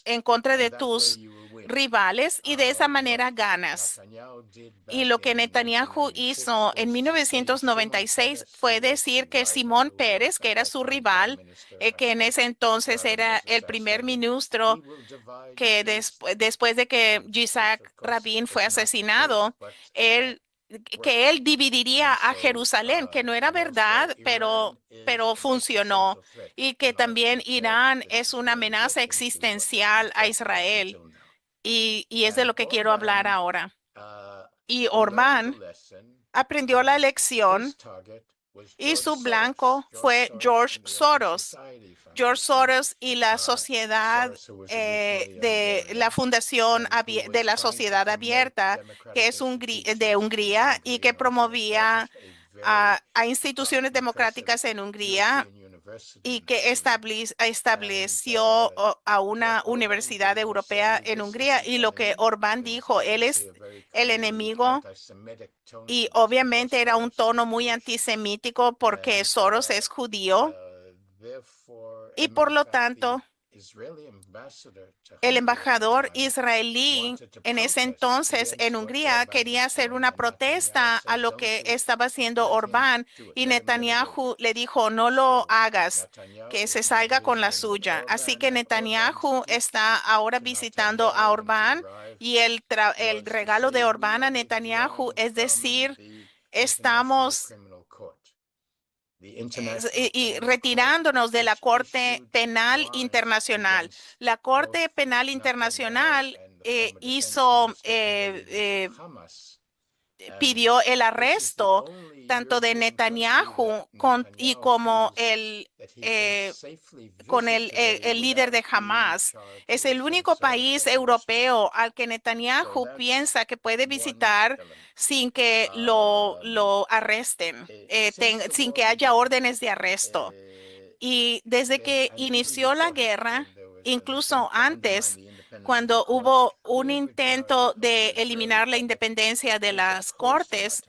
en contra de tus rivales y de esa manera ganas. Y lo que Netanyahu hizo en 1996 fue decir que Simón Pérez, que era su rival, que en ese entonces era el primer ministro, que después de que Yitzhak Rabin fue asesinado, que él dividiría a Jerusalén, que no era verdad, pero funcionó, y que también Irán es una amenaza existencial a Israel. Y es de lo que quiero hablar ahora. Y Orbán aprendió la lección y su blanco fue George Soros. George Soros y la sociedad de la Fundación de la Sociedad Abierta, que es de Hungría y que promovía a instituciones democráticas en Hungría y que estableció a una universidad europea en Hungría. Y lo que Orbán dijo, él es el enemigo, y obviamente era un tono muy antisemítico porque Soros es judío y por lo tanto el embajador israelí en ese entonces en Hungría quería hacer una protesta a lo que estaba haciendo Orbán, y Netanyahu le dijo, no lo hagas, que se salga con la suya. Así que Netanyahu está ahora visitando a Orbán, y el regalo de Orbán a Netanyahu es decir, estamos y retirándonos de la Corte Penal Internacional. La Corte Penal Internacional pidió el arresto tanto de Netanyahu como con el líder de Hamas. Es el único país europeo al que Netanyahu piensa que puede visitar sin que lo arresten, sin que haya órdenes de arresto. Y desde que inició la guerra, incluso antes, cuando hubo un intento de eliminar la independencia de las cortes,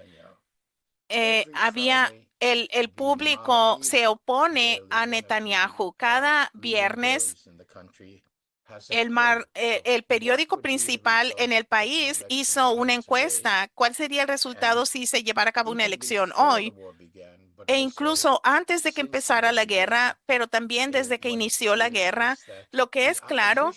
el público se opone a Netanyahu. Cada viernes, el periódico principal en el país hizo una encuesta. ¿Cuál sería el resultado si se llevara a cabo una elección hoy? E incluso antes de que empezara la guerra, pero también desde que inició la guerra, lo que es claro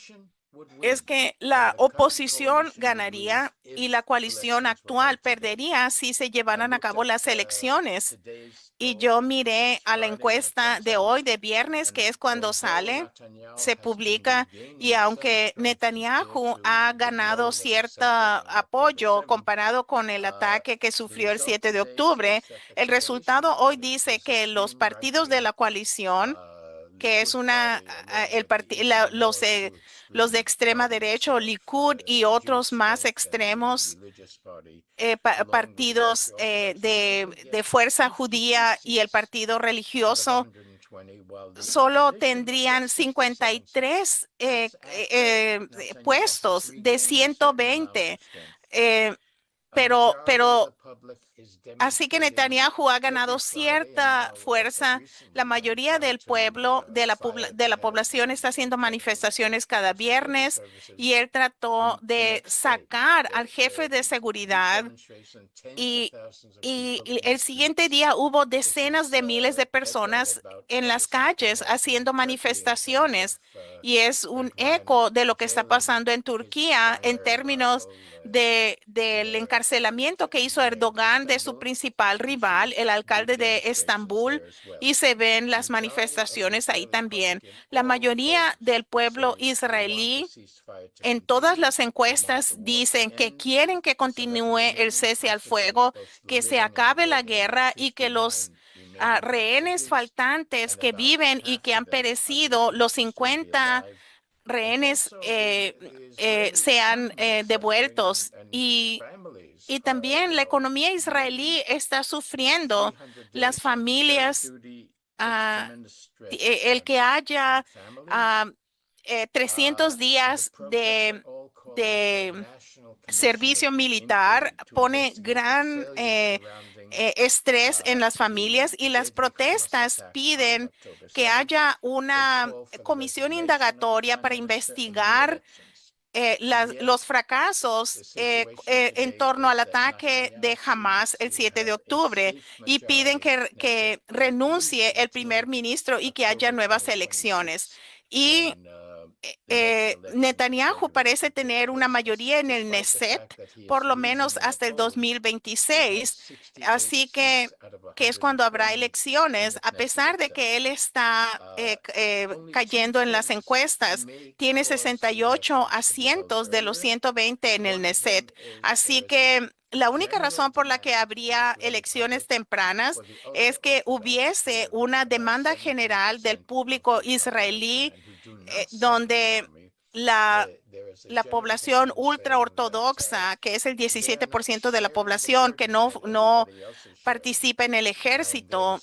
es que la oposición ganaría y la coalición actual perdería si se llevaran a cabo las elecciones. Y yo miré a la encuesta de hoy, de viernes, que es cuando se publica, y aunque Netanyahu ha ganado cierto apoyo comparado con el ataque que sufrió el 7 de octubre, el resultado hoy dice que los partidos de la coalición que es los de extrema derecha, Likud y otros más extremos, partidos de fuerza judía y el partido religioso, solo tendrían 53 puestos de 120. Pero así que Netanyahu ha ganado cierta fuerza. La mayoría del pueblo, de la población, está haciendo manifestaciones cada viernes y él trató de sacar al jefe de seguridad y el siguiente día hubo decenas de miles de personas en las calles haciendo manifestaciones y es un eco de lo que está pasando en Turquía en términos del encarcelamiento que hizo Erdogan de su principal rival, el alcalde de Estambul, y se ven las manifestaciones ahí también. La mayoría del pueblo israelí en todas las encuestas dicen que quieren que continúe el cese al fuego, que se acabe la guerra y que los rehenes faltantes que viven y que han perecido, los 50 rehenes sean devueltos. Y también la economía israelí está sufriendo. Las familias, el que haya 300 días de servicio militar pone gran estrés en las familias y las protestas piden que haya una comisión indagatoria para investigar los fracasos en torno al ataque de Hamas el 7 de octubre y piden que renuncie el primer ministro y que haya nuevas elecciones. Y Netanyahu parece tener una mayoría en el Knesset, por lo menos hasta el 2026, así que es cuando habrá elecciones, a pesar de que él está cayendo en las encuestas, tiene 68 asientos de los 120 en el Knesset, así que la única razón por la que habría elecciones tempranas es que hubiese una demanda general del público israelí donde la población ultraortodoxa, que es el 17% de la población que no participa en el ejército,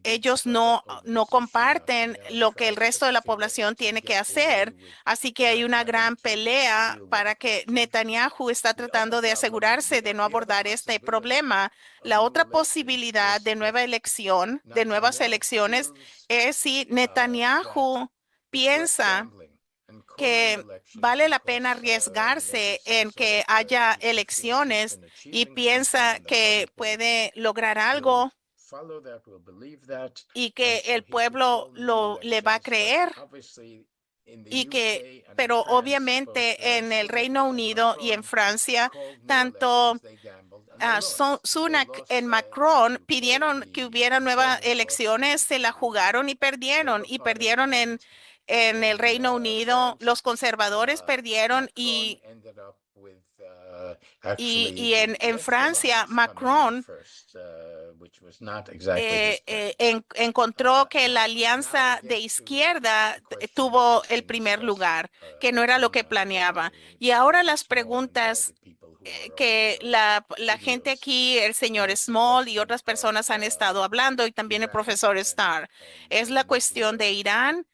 ellos no comparten lo que el resto de la población tiene que hacer. Así que hay una gran pelea para que Netanyahu está tratando de asegurarse de no abordar este problema. La otra posibilidad de nuevas elecciones, es si Netanyahu piensa que vale la pena arriesgarse en que haya elecciones y piensa que puede lograr algo y que el pueblo le va a creer. Pero obviamente en el Reino Unido y en Francia, tanto Sunak y Macron pidieron que hubiera nuevas elecciones, se la jugaron y perdieron en el Reino Unido. Los conservadores perdieron y en Francia, Macron encontró que la alianza de izquierda tuvo el primer lugar, que no era lo que planeaba. Y ahora las preguntas que la gente aquí, el señor Small y otras personas han estado hablando, y también el profesor Starr, es la cuestión de Irán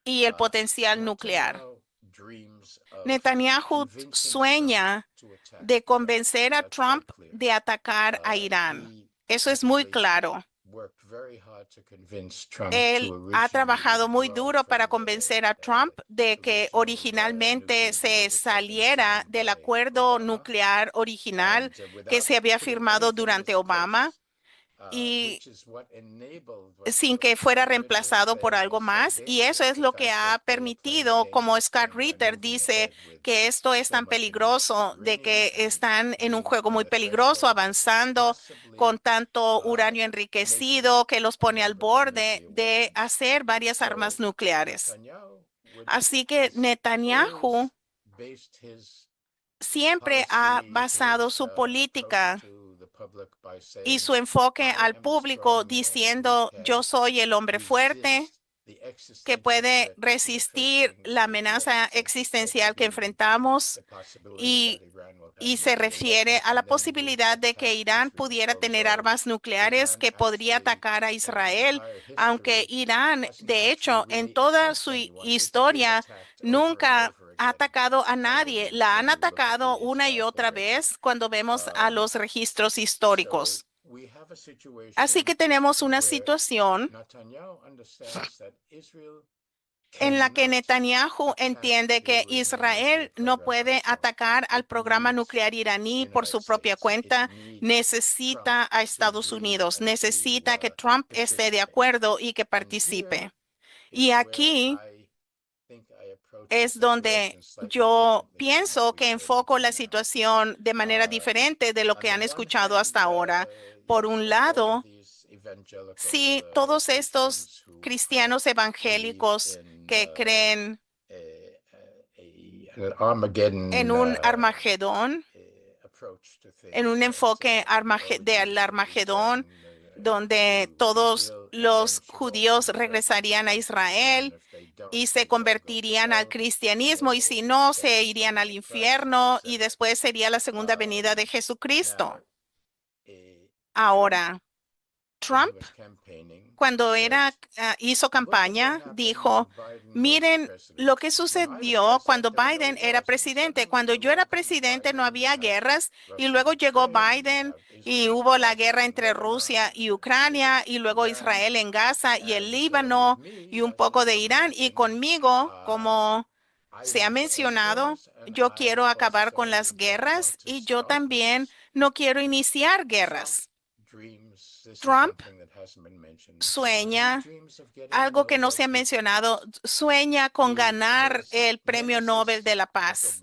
y el potencial nuclear. Netanyahu sueña de convencer a Trump de atacar a Irán. Eso es muy claro. Él ha trabajado muy duro para convencer a Trump de que originalmente se saliera del acuerdo nuclear original que se había firmado durante Obama y sin que fuera reemplazado por algo más. Y eso es lo que ha permitido, como Scott Ritter dice, que esto es tan peligroso, de que están en un juego muy peligroso, avanzando con tanto uranio enriquecido que los pone al borde de hacer varias armas nucleares. Así que Netanyahu siempre ha basado su política y su enfoque al público diciendo: yo soy el hombre fuerte, que puede resistir la amenaza existencial que enfrentamos y se refiere a la posibilidad de que Irán pudiera tener armas nucleares que podría atacar a Israel, aunque Irán, de hecho, en toda su historia, nunca ha atacado a nadie. La han atacado una y otra vez cuando vemos a los registros históricos. Así que tenemos una situación en la que Netanyahu entiende que Israel no puede atacar al programa nuclear iraní por su propia cuenta, necesita a Estados Unidos, necesita que Trump esté de acuerdo y que participe. Y aquí es donde yo pienso que enfoco la situación de manera diferente de lo que han escuchado hasta ahora. Por un lado, si todos estos cristianos evangélicos que creen en un Armagedón, en un enfoque del Armagedón, donde todos los judíos regresarían a Israel y se convertirían al cristianismo, y si no, se irían al infierno, y después sería la segunda venida de Jesucristo. Ahora, Trump, cuando hizo campaña, dijo, miren lo que sucedió cuando Biden era presidente. Cuando yo era presidente no había guerras, y luego llegó Biden y hubo la guerra entre Rusia y Ucrania, y luego Israel en Gaza y el Líbano y un poco de Irán. Y conmigo, como se ha mencionado, yo quiero acabar con las guerras y yo también no quiero iniciar guerras. Trump sueña, algo que no se ha mencionado, sueña con ganar el Premio Nobel de la Paz.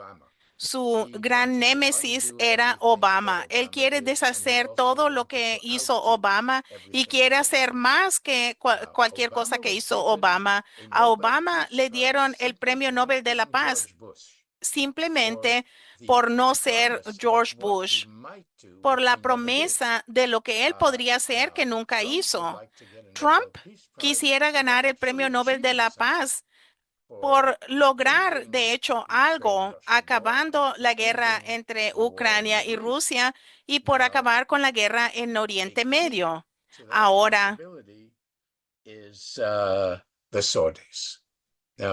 Su gran némesis era Obama. Él quiere deshacer todo lo que hizo Obama y quiere hacer más que cualquier cosa que hizo Obama. A Obama le dieron el Premio Nobel de la Paz simplemente por no ser George Bush, por la promesa de lo que él podría hacer que nunca hizo. Trump quisiera ganar el Premio Nobel de la Paz por lograr, de hecho, algo, acabando la guerra entre Ucrania y Rusia y por acabar con la guerra en Oriente Medio. Ahora,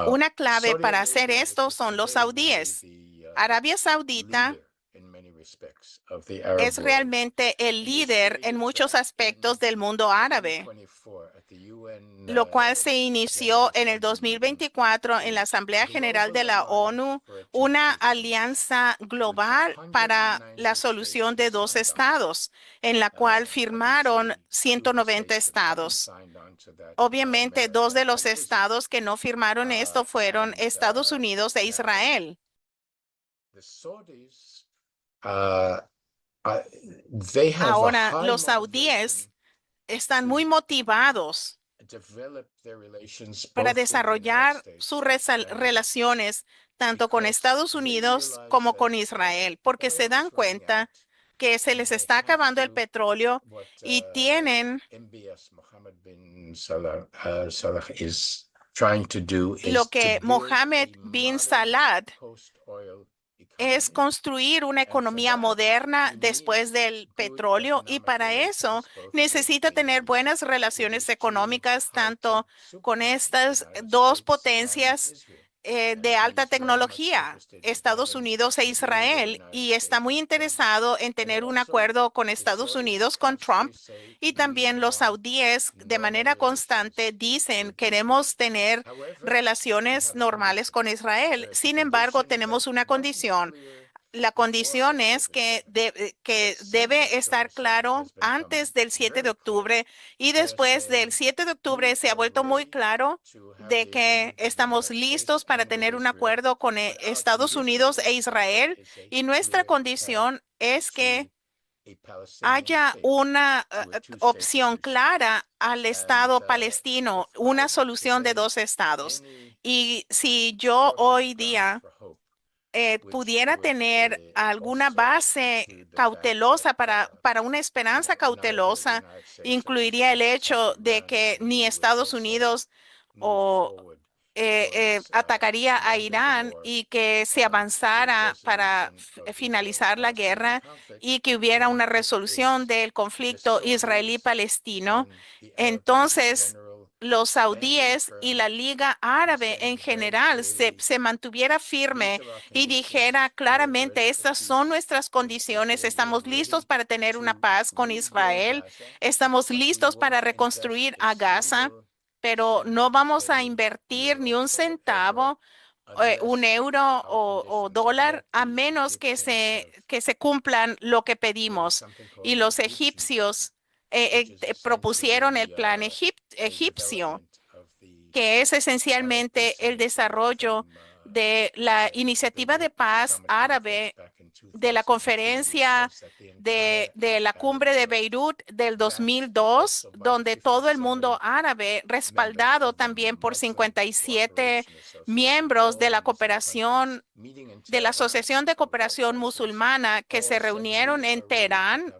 una clave para hacer esto son los saudíes. Arabia Saudita es realmente el líder en muchos aspectos del mundo árabe, lo cual se inició en el 2024 en la Asamblea General de la ONU, una alianza global para la solución de 2 estados, en la cual firmaron 190 estados. Obviamente, 2 de los estados que no firmaron esto fueron Estados Unidos e Israel. Ahora, los saudíes están muy motivados para desarrollar sus relaciones tanto con Estados Unidos como con Israel, porque se dan cuenta que se les está acabando el petróleo y tienen lo que Mohammed bin Salah es construir una economía moderna después del petróleo, y para eso necesita tener buenas relaciones económicas tanto con estas 2 potencias de alta tecnología, Estados Unidos e Israel, y está muy interesado en tener un acuerdo con Estados Unidos, con Trump, y también los saudíes de manera constante dicen queremos tener relaciones normales con Israel. Sin embargo, tenemos una condición. La condición es que debe estar claro antes del 7 de octubre, y después del 7 de octubre se ha vuelto muy claro de que estamos listos para tener un acuerdo con Estados Unidos e Israel, y nuestra condición es que haya una opción clara al Estado palestino, una solución de 2 estados. Y si yo hoy día pudiera tener alguna base cautelosa para una esperanza cautelosa, incluiría el hecho de que ni Estados Unidos o atacaría a Irán y que se avanzara para finalizar la guerra y que hubiera una resolución del conflicto israelí-palestino, entonces los saudíes y la Liga Árabe en general se mantuviera firme y dijera claramente, estas son nuestras condiciones, estamos listos para tener una paz con Israel, estamos listos para reconstruir a Gaza, pero no vamos a invertir ni un centavo, un euro o dólar, a menos que se cumplan lo que pedimos. Y los egipcios propusieron el plan egipcio, que es esencialmente el desarrollo de la iniciativa de paz árabe de la conferencia de la cumbre de Beirut del 2002, donde todo el mundo árabe, respaldado también por 57 miembros de la cooperación, de la Asociación de Cooperación Musulmana, que se reunieron en Teherán,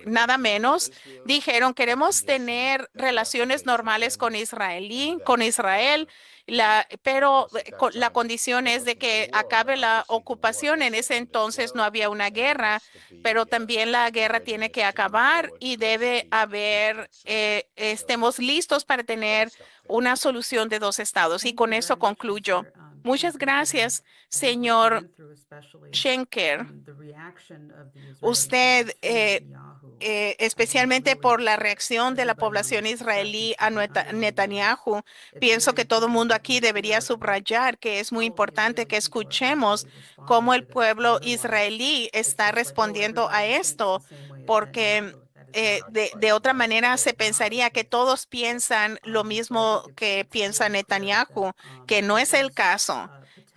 nada menos, dijeron, queremos tener relaciones normales con Israel, pero la condición es de que acabe la ocupación. En ese entonces no había una guerra, pero también la guerra tiene que acabar y debe haber, estemos listos para tener una solución de dos estados. Y con eso concluyo. Muchas gracias, señor Schenker. Usted, especialmente por la reacción de la población israelí a Netanyahu, pienso que todo el mundo aquí debería subrayar que es muy importante que escuchemos cómo el pueblo israelí está respondiendo a esto, porque de otra manera se pensaría que todos piensan lo mismo que piensa Netanyahu, que no es el caso.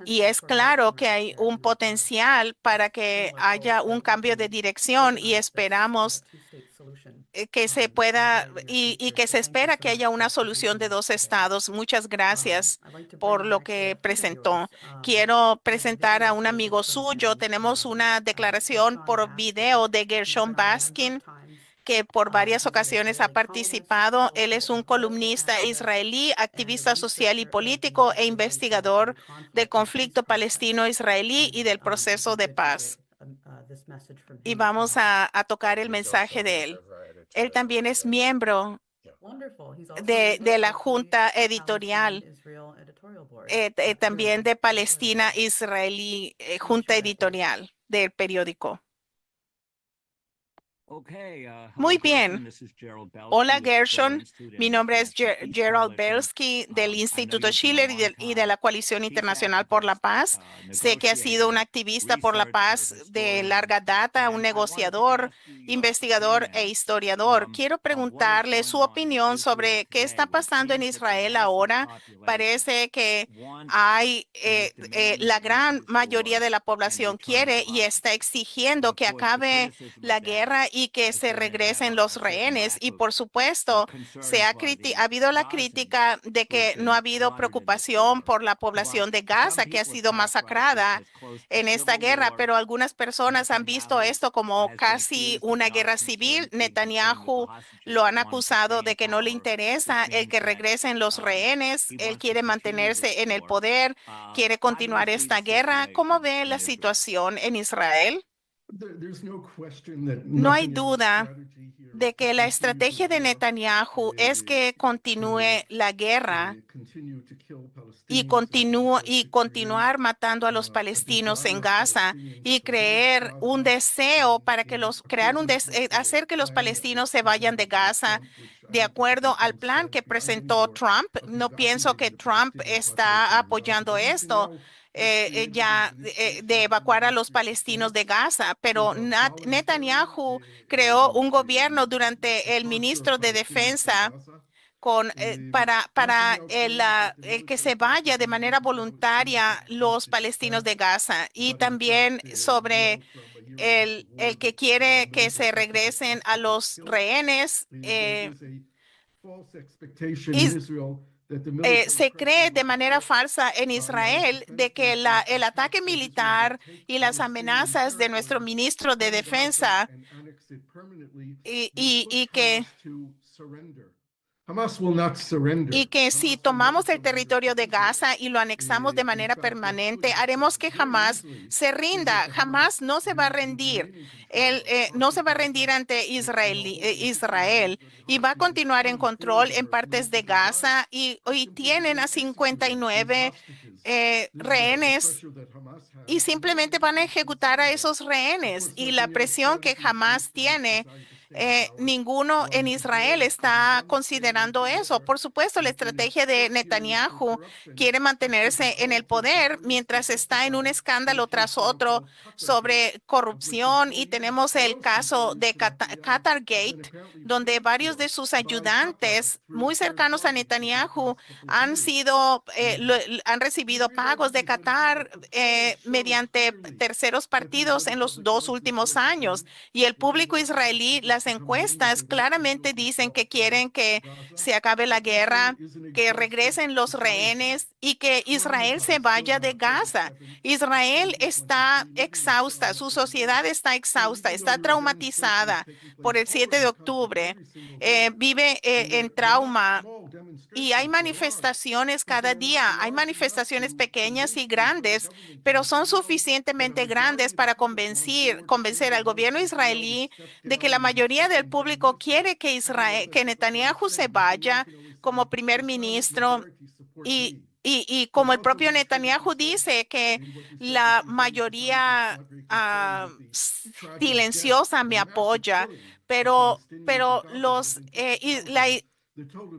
Y es claro que hay un potencial para que haya un cambio de dirección y esperamos que se pueda y que se espera que haya una solución de dos estados. Muchas gracias por lo que presentó. Quiero presentar a un amigo suyo. Tenemos una declaración por video de Gershon Baskin, que por varias ocasiones ha participado. Él es un columnista israelí, activista social y político e investigador del conflicto palestino-israelí y del proceso de paz. Y vamos a tocar el mensaje de él. Él también es miembro de la junta editorial, también de Palestina Israelí, junta editorial del periódico. Muy bien. Hola, Gershon. Mi nombre es Gerald Belsky del Instituto Schiller y de la Coalición Internacional por la Paz. Sé que ha sido un activista por la paz de larga data, un negociador, investigador e historiador. Quiero preguntarle su opinión sobre qué está pasando en Israel ahora. Parece que hay la gran mayoría de la población quiere y está exigiendo que acabe la guerra y que se regresen los rehenes. Y por supuesto, ha habido la crítica de que no ha habido preocupación por la población de Gaza, que ha sido masacrada en esta guerra, pero algunas personas han visto esto como casi una guerra civil. Netanyahu lo han acusado de que no le interesa el que regresen los rehenes. Él quiere mantenerse en el poder, quiere continuar esta guerra. ¿Cómo ve la situación en Israel? No hay duda de que la estrategia de Netanyahu es que continúe la guerra y continuar matando a los palestinos en Gaza y crear un deseo para que hacer que los palestinos se vayan de Gaza de acuerdo al plan que presentó Trump. No pienso que Trump está apoyando esto. De evacuar a los palestinos de Gaza, pero Netanyahu creó un gobierno durante el ministro de Defensa para el que se vaya de manera voluntaria los palestinos de Gaza y también sobre el que quiere que se regresen a los rehenes. Se cree de manera falsa en Israel de que el ataque militar y las amenazas de nuestro ministro de Defensa y que y que si tomamos el territorio de Gaza y lo anexamos de manera permanente, haremos que Hamás se rinda. Hamás no se va a rendir. Él no se va a rendir ante Israel y va a continuar en control en partes de Gaza y tienen a 59 rehenes y simplemente van a ejecutar a esos rehenes. Y la presión que Hamás tiene, ninguno en Israel está considerando eso. Por supuesto, la estrategia de Netanyahu quiere mantenerse en el poder mientras está en un escándalo tras otro sobre corrupción, y tenemos el caso de Qatar Gate, donde varios de sus ayudantes muy cercanos a Netanyahu han recibido pagos de Qatar mediante terceros partidos en los 2 últimos años. Y el público israelí, las encuestas claramente dicen que quieren que se acabe la guerra, que regresen los rehenes y que Israel se vaya de Gaza. Israel está exhausta, su sociedad está exhausta, está traumatizada por el 7 de octubre, vive en trauma. Y hay manifestaciones cada día, hay manifestaciones pequeñas y grandes, pero son suficientemente grandes para convencer al gobierno israelí de que la mayoría del público quiere que Netanyahu se vaya como primer ministro, y como el propio Netanyahu dice que la mayoría silenciosa me apoya, pero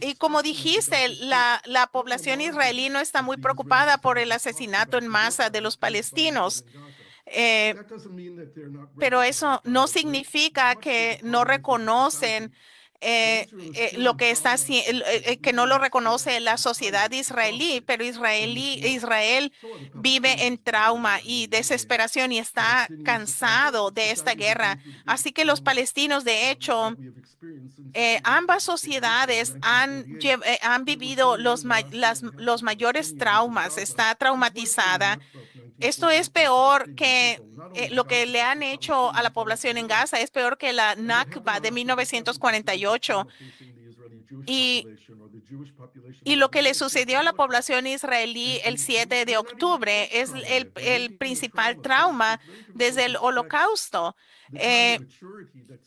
y como dijiste, la población israelí no está muy preocupada por el asesinato en masa de los palestinos. Pero eso no significa que no reconocen lo que está haciendo, que no lo reconoce la sociedad israelí, pero Israel vive en trauma y desesperación y está cansado de esta guerra. Así que los palestinos, de hecho, ambas sociedades han vivido los mayores traumas. Está traumatizada. Esto es peor que lo que le han hecho a la población en Gaza, es peor que la Nakba de 1948. Y lo que le sucedió a la población israelí el 7 de octubre es el principal trauma desde el Holocausto.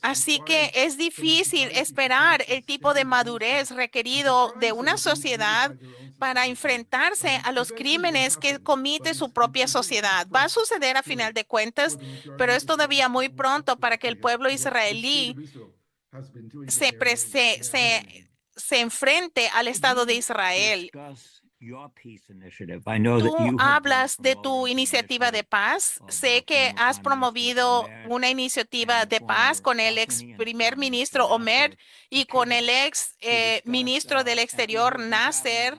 Así que es difícil esperar el tipo de madurez requerido de una sociedad para enfrentarse a los crímenes que comete su propia sociedad. Va a suceder a final de cuentas, pero es todavía muy pronto para que el pueblo israelí se enfrente al Estado de Israel. Tú hablas de tu iniciativa de paz. Sé que has promovido una iniciativa de paz con el ex primer ministro Omer y con el ex ministro del Exterior Nasser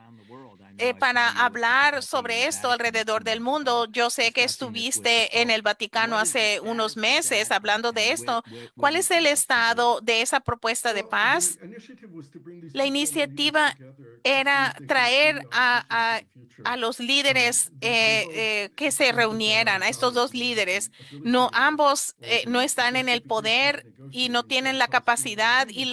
para hablar sobre esto alrededor del mundo. Yo sé que estuviste en el Vaticano hace unos meses hablando de esto. ¿Cuál es el estado de esa propuesta de paz? La iniciativa era traer a los líderes que se reunieran, a estos dos líderes. Ambos no están en el poder y no tienen la capacidad y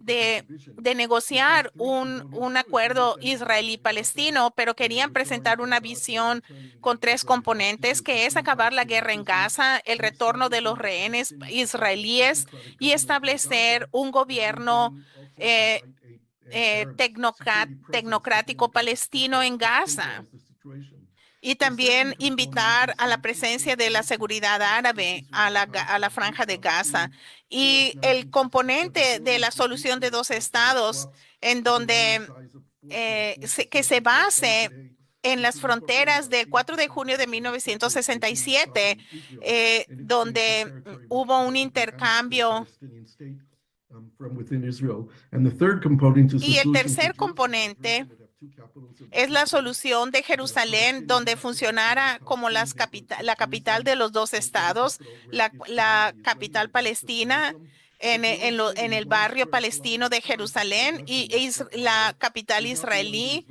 de negociar un acuerdo israelí-palestino, pero querían presentar una visión con 3 componentes, que es acabar la guerra en Gaza, el retorno de los rehenes israelíes y establecer un gobierno tecnocrático palestino en Gaza. Y también invitar a la presencia de la seguridad árabe a la franja de Gaza. Y el componente de la solución de 2 estados, en donde que se base en las fronteras del 4 de junio de 1967, donde hubo un intercambio. Y el tercer componente es la solución de Jerusalén, donde funcionara como la capital de los 2 estados, la capital palestina en el barrio palestino de Jerusalén y la capital israelí.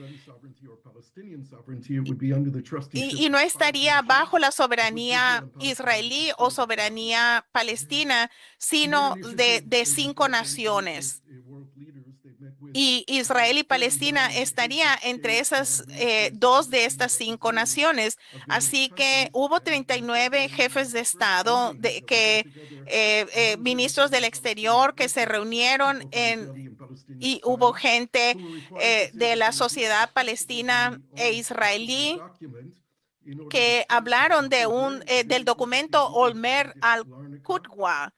Y no estaría bajo la soberanía israelí o soberanía palestina, sino de 5 naciones. y Israel y Palestina estaría entre esas dos de estas 5 naciones. Así que hubo 39 jefes de Estado ministros del exterior que se reunieron y hubo gente de la sociedad palestina e israelí que hablaron del documento Olmer al-Qudwa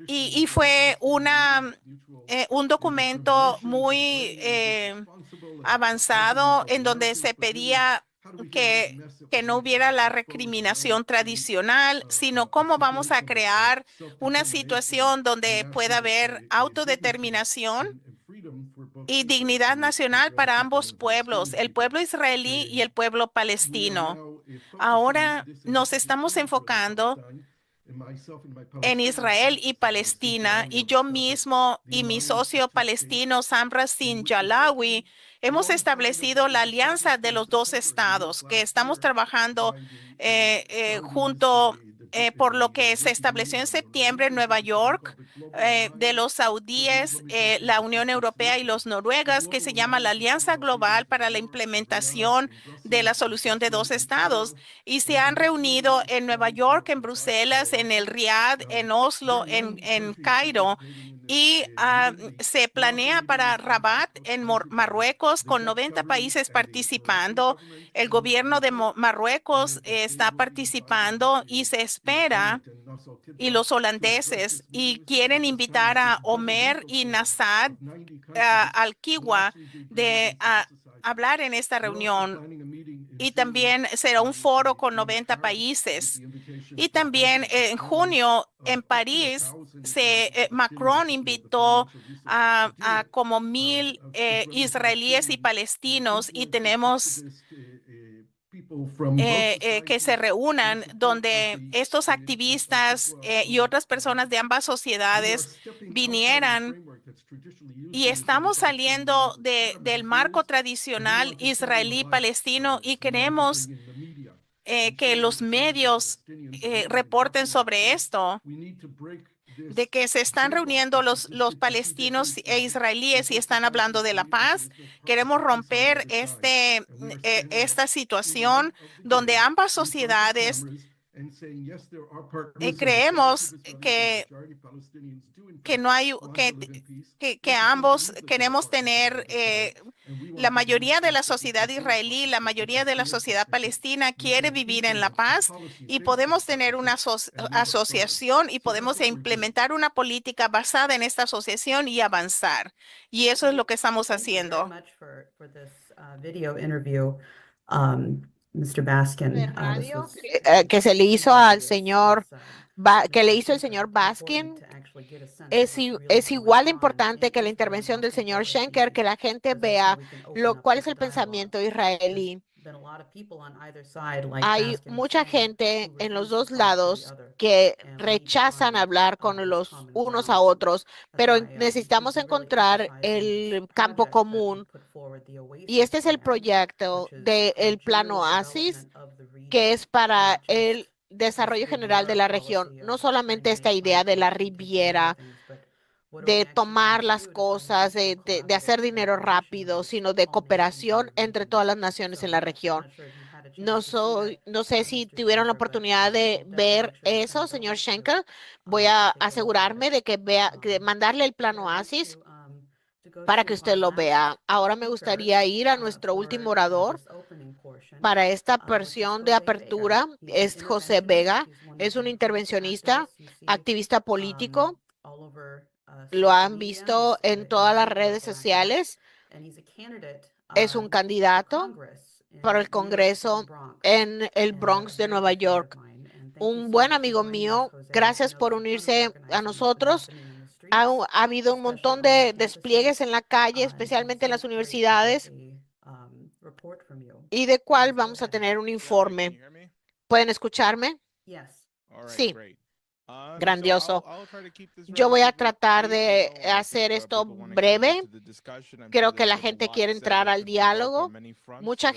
y fue un documento muy avanzado en donde se pedía que no hubiera la recriminación tradicional, sino cómo vamos a crear una situación donde pueda haber autodeterminación y dignidad nacional para ambos pueblos, el pueblo israelí y el pueblo palestino. Ahora nos estamos enfocando en Israel y Palestina, y yo mismo y mi socio palestino Samra Sinjalawi hemos establecido la alianza de los 2 estados, que estamos trabajando junto por lo que se estableció en septiembre en Nueva York de los saudíes, la Unión Europea y los noruegas, que se llama la Alianza Global para la Implementación de la Solución de 2 estados. Y se han reunido en Nueva York, en Bruselas, en el Riad, en Oslo, en Cairo. Y se planea para Rabat, en Marruecos, con 90 países participando. El gobierno de Marruecos está participando y se espera, y los holandeses, y quieren invitar a Omer y Nassad al-Kiwa a hablar en esta reunión. Y también será un foro con 90 países. Y también en junio en París, Macron invitó a como 1,000 israelíes y palestinos, y tenemos que se reúnan donde estos activistas y otras personas de ambas sociedades vinieran. Y estamos saliendo del marco tradicional israelí-palestino y queremos que los medios reporten sobre esto, de que se están reuniendo los palestinos e israelíes y están hablando de la paz. Queremos romper esta situación donde ambas sociedades creemos que no hay que ambos queremos tener la mayoría de la sociedad israelí, la mayoría de la sociedad palestina quiere vivir en la paz, y podemos tener una asociación y podemos implementar una política basada en esta asociación y avanzar. Y eso es lo que estamos haciendo. Mr. Baskin, De radio que se le hizo al señor que le hizo el señor Baskin es igual de importante que la intervención del señor Schenker, que la gente vea cuál es el pensamiento israelí. Hay mucha gente en los 2 lados que rechazan hablar con los unos a otros, pero necesitamos encontrar el campo común. Y este es el proyecto del Plan Oasis, que es para el desarrollo general de la región. No solamente esta idea de la Riviera, de tomar las cosas, de hacer dinero rápido, sino de cooperación entre todas las naciones en la región. No sé si tuvieron la oportunidad de ver eso, señor Schenker. Voy a asegurarme de que mandarle el Plan Oasis para que usted lo vea. Ahora me gustaría ir a nuestro último orador para esta porción de apertura. Es José Vega. Es un intervencionista, activista político. Lo han visto en todas las redes sociales. Es un candidato para el Congreso en el Bronx de Nueva York. Un buen amigo mío. Gracias por unirse a nosotros. Ha habido un montón de despliegues en la calle, especialmente en las universidades, y de cuál vamos a tener un informe. ¿Pueden escucharme? Sí. Grandioso. Yo voy a tratar de hacer esto breve. Creo que la gente quiere entrar al diálogo. Mucho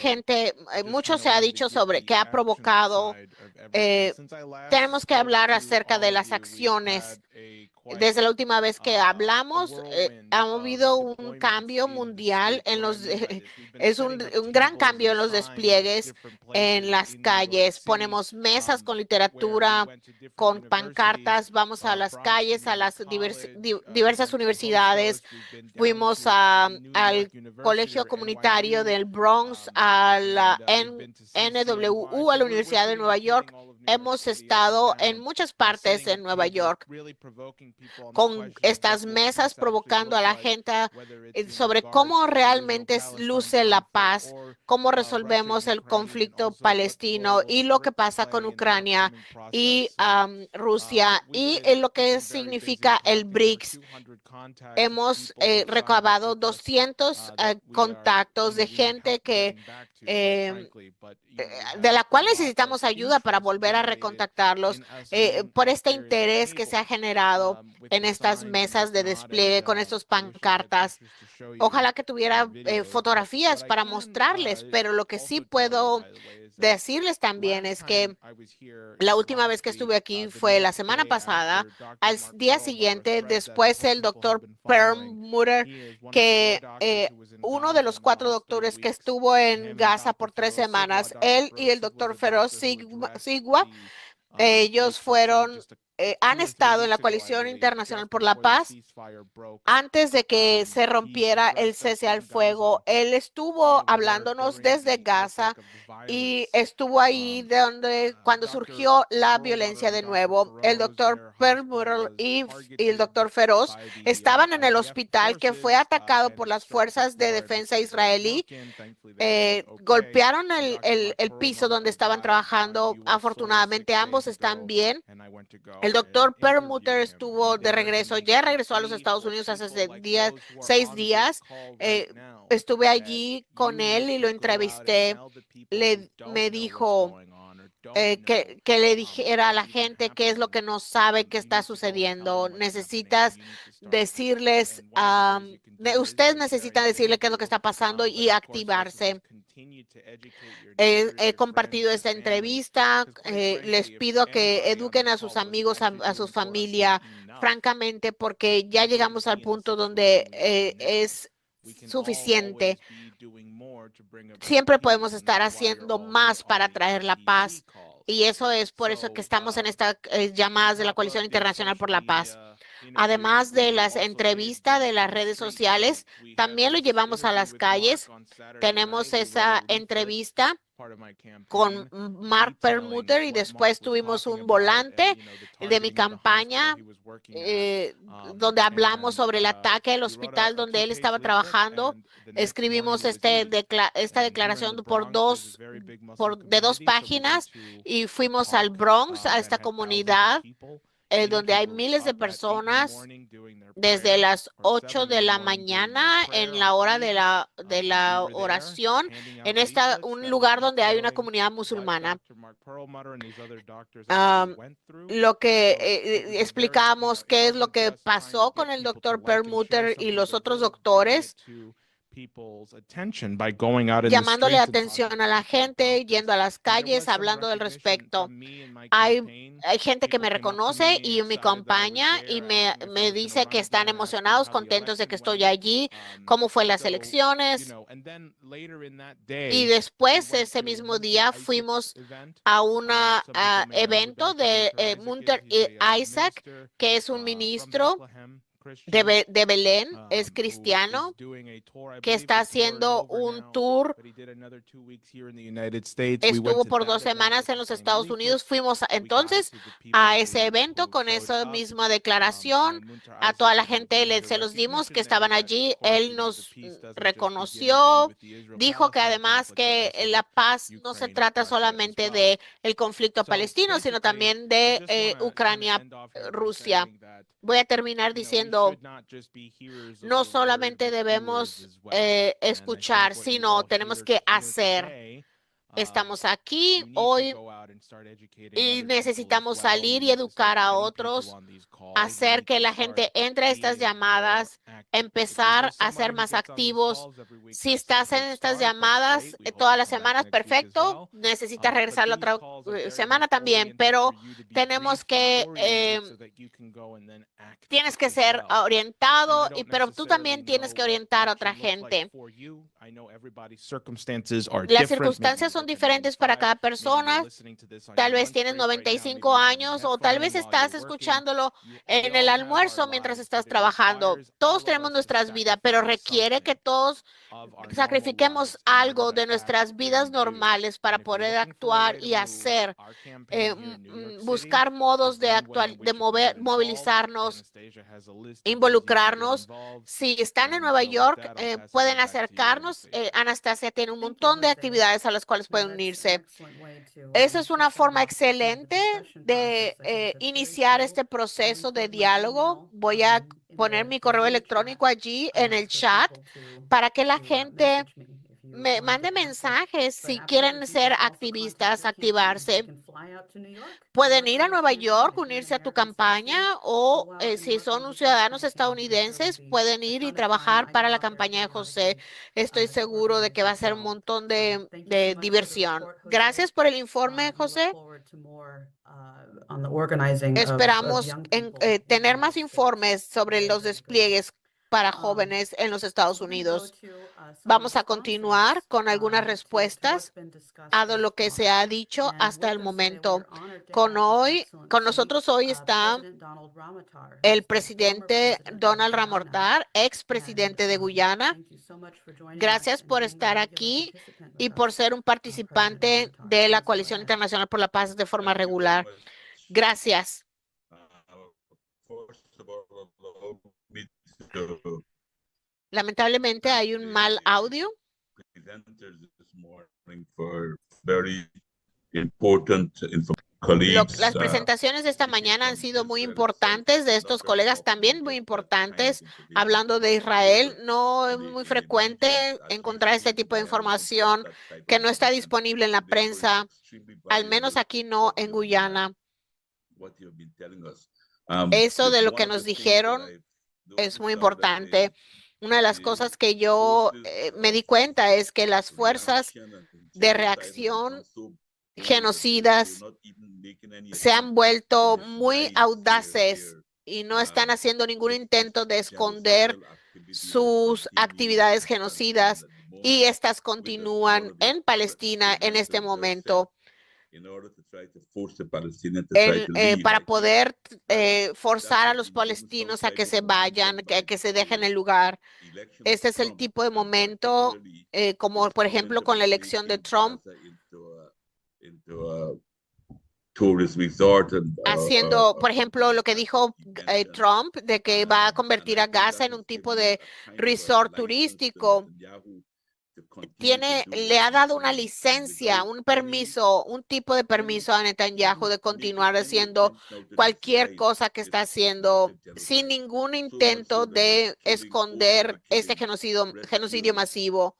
se ha dicho sobre qué ha provocado. Tenemos que hablar acerca de las acciones. desde la última vez que hablamos, ha habido un cambio mundial en es un gran cambio en los despliegues en las calles. Ponemos mesas con literatura, con pancartas, vamos a las calles, a las diversas universidades. Fuimos al colegio comunitario del Bronx, a la NWU, a la Universidad de Nueva York. Hemos estado en muchas partes en Nueva York con estas mesas provocando a la gente sobre cómo realmente luce la paz, cómo resolvemos el conflicto palestino y lo que pasa con Ucrania y Rusia y lo que significa el BRICS. Hemos recabado 200 contactos de gente que de la cual necesitamos ayuda para volver a recontactarlos por este interés que se ha generado en estas mesas de despliegue con estos pancartas. Ojalá que tuviera fotografías para mostrarles, pero lo que sí puedo decirles también es que la última vez que estuve aquí fue la semana pasada. Al día siguiente, después el doctor Perlmutter, que uno de los 4 doctores que estuvo en Gaza por 3 semanas, él y el doctor Feroz Sigwa, ellos han estado en la Coalición Internacional por la Paz antes de que se rompiera el cese al fuego. Él estuvo hablándonos desde Gaza y estuvo ahí cuando surgió la violencia de nuevo. El doctor Perlmutter y el doctor Feroz estaban en el hospital que fue atacado por las fuerzas de defensa israelí. Golpearon el piso donde estaban trabajando. Afortunadamente ambos están bien. El doctor Perlmutter estuvo de regreso, ya regresó a los Estados Unidos hace 6 días. Estuve allí con él y lo entrevisté. Me dijo que le dijera a la gente qué es lo que no sabe que está sucediendo. Necesitas decirles, ustedes necesitan decirle qué es lo que está pasando y activarse. He compartido esta entrevista. Les pido que eduquen a sus amigos, a su familia, francamente, porque ya llegamos al punto donde es suficiente. Siempre podemos estar haciendo más para traer la paz. Y eso es por eso que estamos en estas llamadas de la Coalición Internacional por la Paz. Además de las entrevistas de las redes sociales, también lo llevamos a las calles. Tenemos esa entrevista con Mark Perlmutter y después tuvimos un volante de mi campaña donde hablamos sobre el ataque al hospital donde él estaba trabajando. Escribimos esta declaración de 2 páginas y fuimos al Bronx, a esta comunidad donde hay miles de personas desde las 8 de la mañana en la hora de la oración en un lugar donde hay una comunidad musulmana. Lo que explicamos qué es lo que pasó con el doctor Perlmutter y los otros doctores, llamándole atención a la gente, yendo a las calles, hablando del respecto. Hay gente que me reconoce y me acompaña y me dice que están emocionados, contentos de que estoy allí, cómo fue las elecciones. Y después, ese mismo día, fuimos a un evento de Munter Isaac, que es un ministro de Belén, es cristiano, que está haciendo un tour. Estuvo por 2 semanas en los Estados Unidos. Fuimos entonces a ese evento con esa misma declaración. A toda la gente se los dimos que estaban allí. Él nos reconoció, dijo que además que la paz no se trata solamente de el conflicto palestino, sino también de Ucrania, Rusia. Voy a terminar diciendo, no solamente debemos escuchar, sino tenemos que hacer. Estamos aquí hoy y necesitamos salir y educar a otros, hacer que la gente entre a estas llamadas, empezar a ser más activos. Si estás en estas llamadas todas las semanas, perfecto. Necesitas regresar la otra semana también, pero tenemos que, tienes que ser orientado, pero tú también tienes que orientar a otra gente. Las circunstancias son diferentes para cada persona. Tal vez tienes 95 años o tal vez estás escuchándolo en el almuerzo mientras estás trabajando. Todos tenemos nuestras vidas, pero requiere que todos sacrifiquemos algo de nuestras vidas normales para poder actuar y hacer, buscar modos de movilizarnos, involucrarnos. Si están en Nueva York, pueden acercarnos. Anastasia tiene un montón de actividades a las cuales pueden unirse. Esa es una forma excelente de iniciar este proceso de diálogo. Voy a poner mi correo electrónico allí en el chat para que la gente me mande mensajes si quieren ser activistas, activarse. Pueden ir a Nueva York, unirse a tu campaña o si son ciudadanos estadounidenses, pueden ir y trabajar para la campaña de José. Estoy seguro de que va a ser un montón de diversión. Gracias por el informe, José. Esperamos tener más informes sobre los despliegues para jóvenes en los Estados Unidos. Vamos a continuar con algunas respuestas a lo que se ha dicho hasta el momento. Con nosotros hoy está el presidente Donald Ramotar, expresidente de Guyana. Gracias por estar aquí y por ser un participante de la Coalición Internacional por la Paz de forma regular. Gracias. Lamentablemente hay un mal audio. Las presentaciones de esta mañana han sido muy importantes, de estos colegas también muy importantes. Hablando de Israel, no es muy frecuente encontrar este tipo de información que no está disponible en la prensa, al menos aquí no en Guyana. Eso de lo que nos dijeron es muy importante. Una de las cosas que yo me di cuenta es que las fuerzas de reacción genocidas se han vuelto muy audaces y no están haciendo ningún intento de esconder sus actividades genocidas, y estas continúan en Palestina en este momento. Para poder forzar a los palestinos a que se vayan, que se dejen el lugar. Este es el tipo de momento, como por ejemplo con la elección de Trump, haciendo, por ejemplo, lo que dijo Trump de que va a convertir a Gaza en un tipo de resort turístico. Le ha dado una licencia, un permiso, un tipo de permiso a Netanyahu de continuar haciendo cualquier cosa que está haciendo sin ningún intento de esconder este genocidio masivo.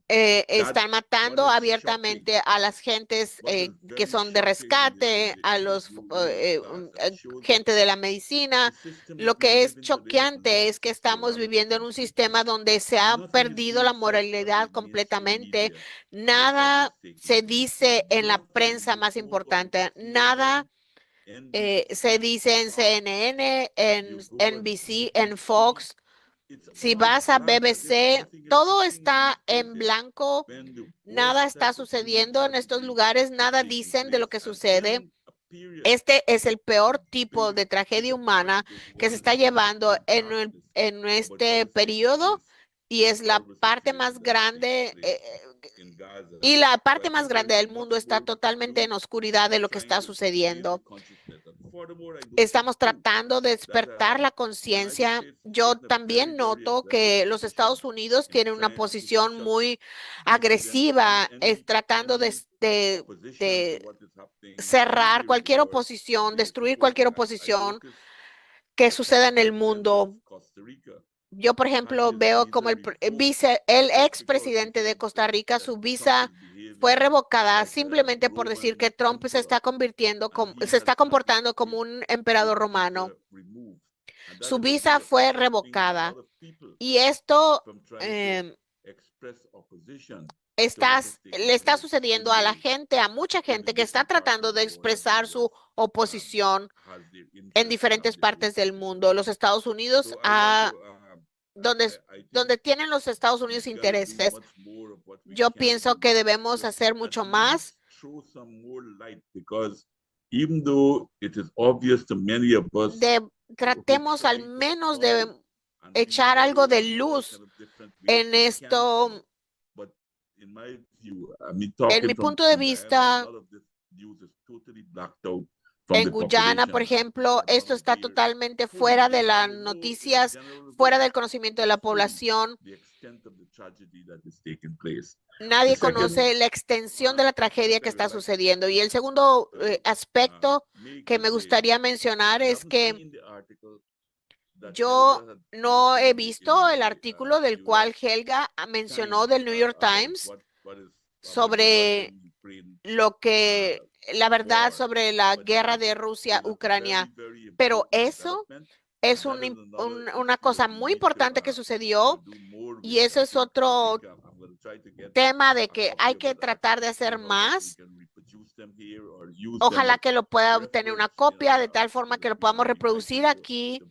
Están matando abiertamente a las gentes que son de rescate, a los gente de la medicina. Lo que es choqueante es que estamos viviendo en un sistema donde se ha perdido la moralidad completamente. Nada se dice en la prensa más importante, nada se dice en CNN, en NBC, en Fox. Si vas a BBC, todo está en blanco, nada está sucediendo en estos lugares, nada dicen de lo que sucede. Este es el peor tipo de tragedia humana que se está llevando en este periodo, y es la parte más grande, y la parte más grande del mundo está totalmente en oscuridad de lo que está sucediendo. Estamos tratando de despertar la conciencia. Yo también noto que los Estados Unidos tienen una posición muy agresiva, tratando de cerrar cualquier oposición, destruir cualquier oposición que suceda en el mundo. Yo, por ejemplo, veo como el expresidente de Costa Rica, su visa fue revocada simplemente por decir que Trump se está comportando como un emperador romano. Su visa fue revocada y esto le está sucediendo a la gente, a mucha gente que está tratando de expresar su oposición en diferentes partes del mundo. Los Estados Unidos, donde tienen los Estados Unidos intereses, yo pienso que debemos hacer mucho más. Tratemos al menos de echar algo de luz en esto. En mi punto de vista, en Guyana, por ejemplo, esto está totalmente fuera de las noticias, fuera del conocimiento de la población. Nadie conoce la extensión de la tragedia que está sucediendo. Y el segundo aspecto que me gustaría mencionar es que yo no he visto el artículo del cual Helga mencionó del New York Times sobre la verdad sobre la guerra de Rusia-Ucrania. Pero eso es una cosa muy importante que sucedió y eso es otro tema de que hay que tratar de hacer más. Ojalá que lo pueda obtener una copia de tal forma que lo podamos reproducir aquí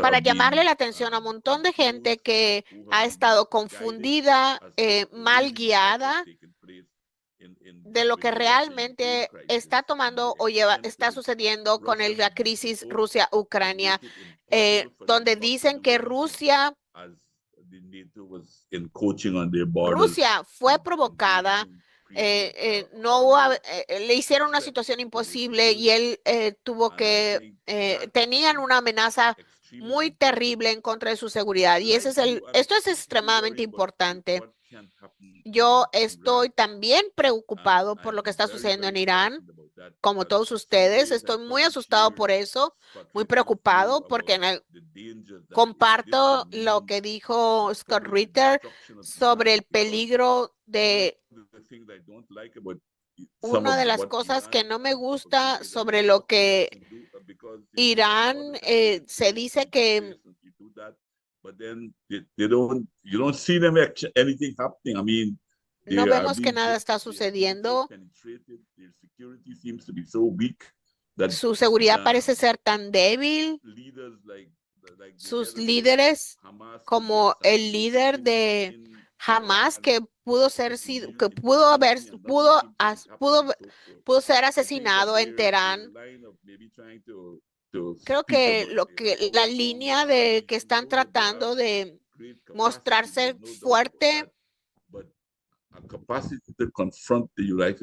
para llamarle la atención a un montón de gente que ha estado confundida, mal guiada de lo que realmente está tomando o está sucediendo con la crisis Rusia-Ucrania, donde dicen que Rusia fue provocada, le hicieron una situación imposible y él tenían una amenaza muy terrible en contra de su seguridad. Y esto es extremadamente importante. Yo estoy también preocupado por lo que está sucediendo en Irán, como todos ustedes. Estoy muy asustado por eso, muy preocupado porque comparto lo que dijo Scott Ritter sobre el peligro de una de las cosas que no me gusta sobre lo que Irán se dice que no vemos que nada está sucediendo. Su seguridad parece ser tan débil. Sus líderes, como el líder de Hamas, que pudo ser asesinado en Teherán. Creo que la línea de que están tratando de mostrarse fuerte,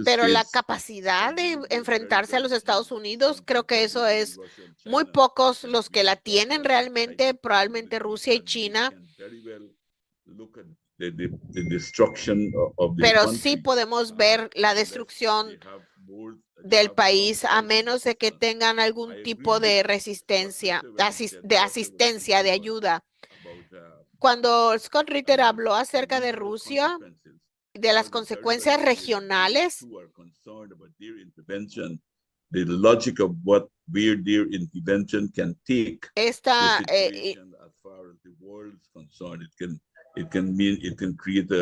pero la capacidad de enfrentarse a los Estados Unidos, creo que eso es muy pocos los que la tienen realmente, probablemente Rusia y China. Pero sí podemos ver la destrucción del país a menos de que tengan algún tipo de resistencia, de asistencia, de ayuda. Cuando Scott Ritter habló acerca de Rusia, de las consecuencias regionales,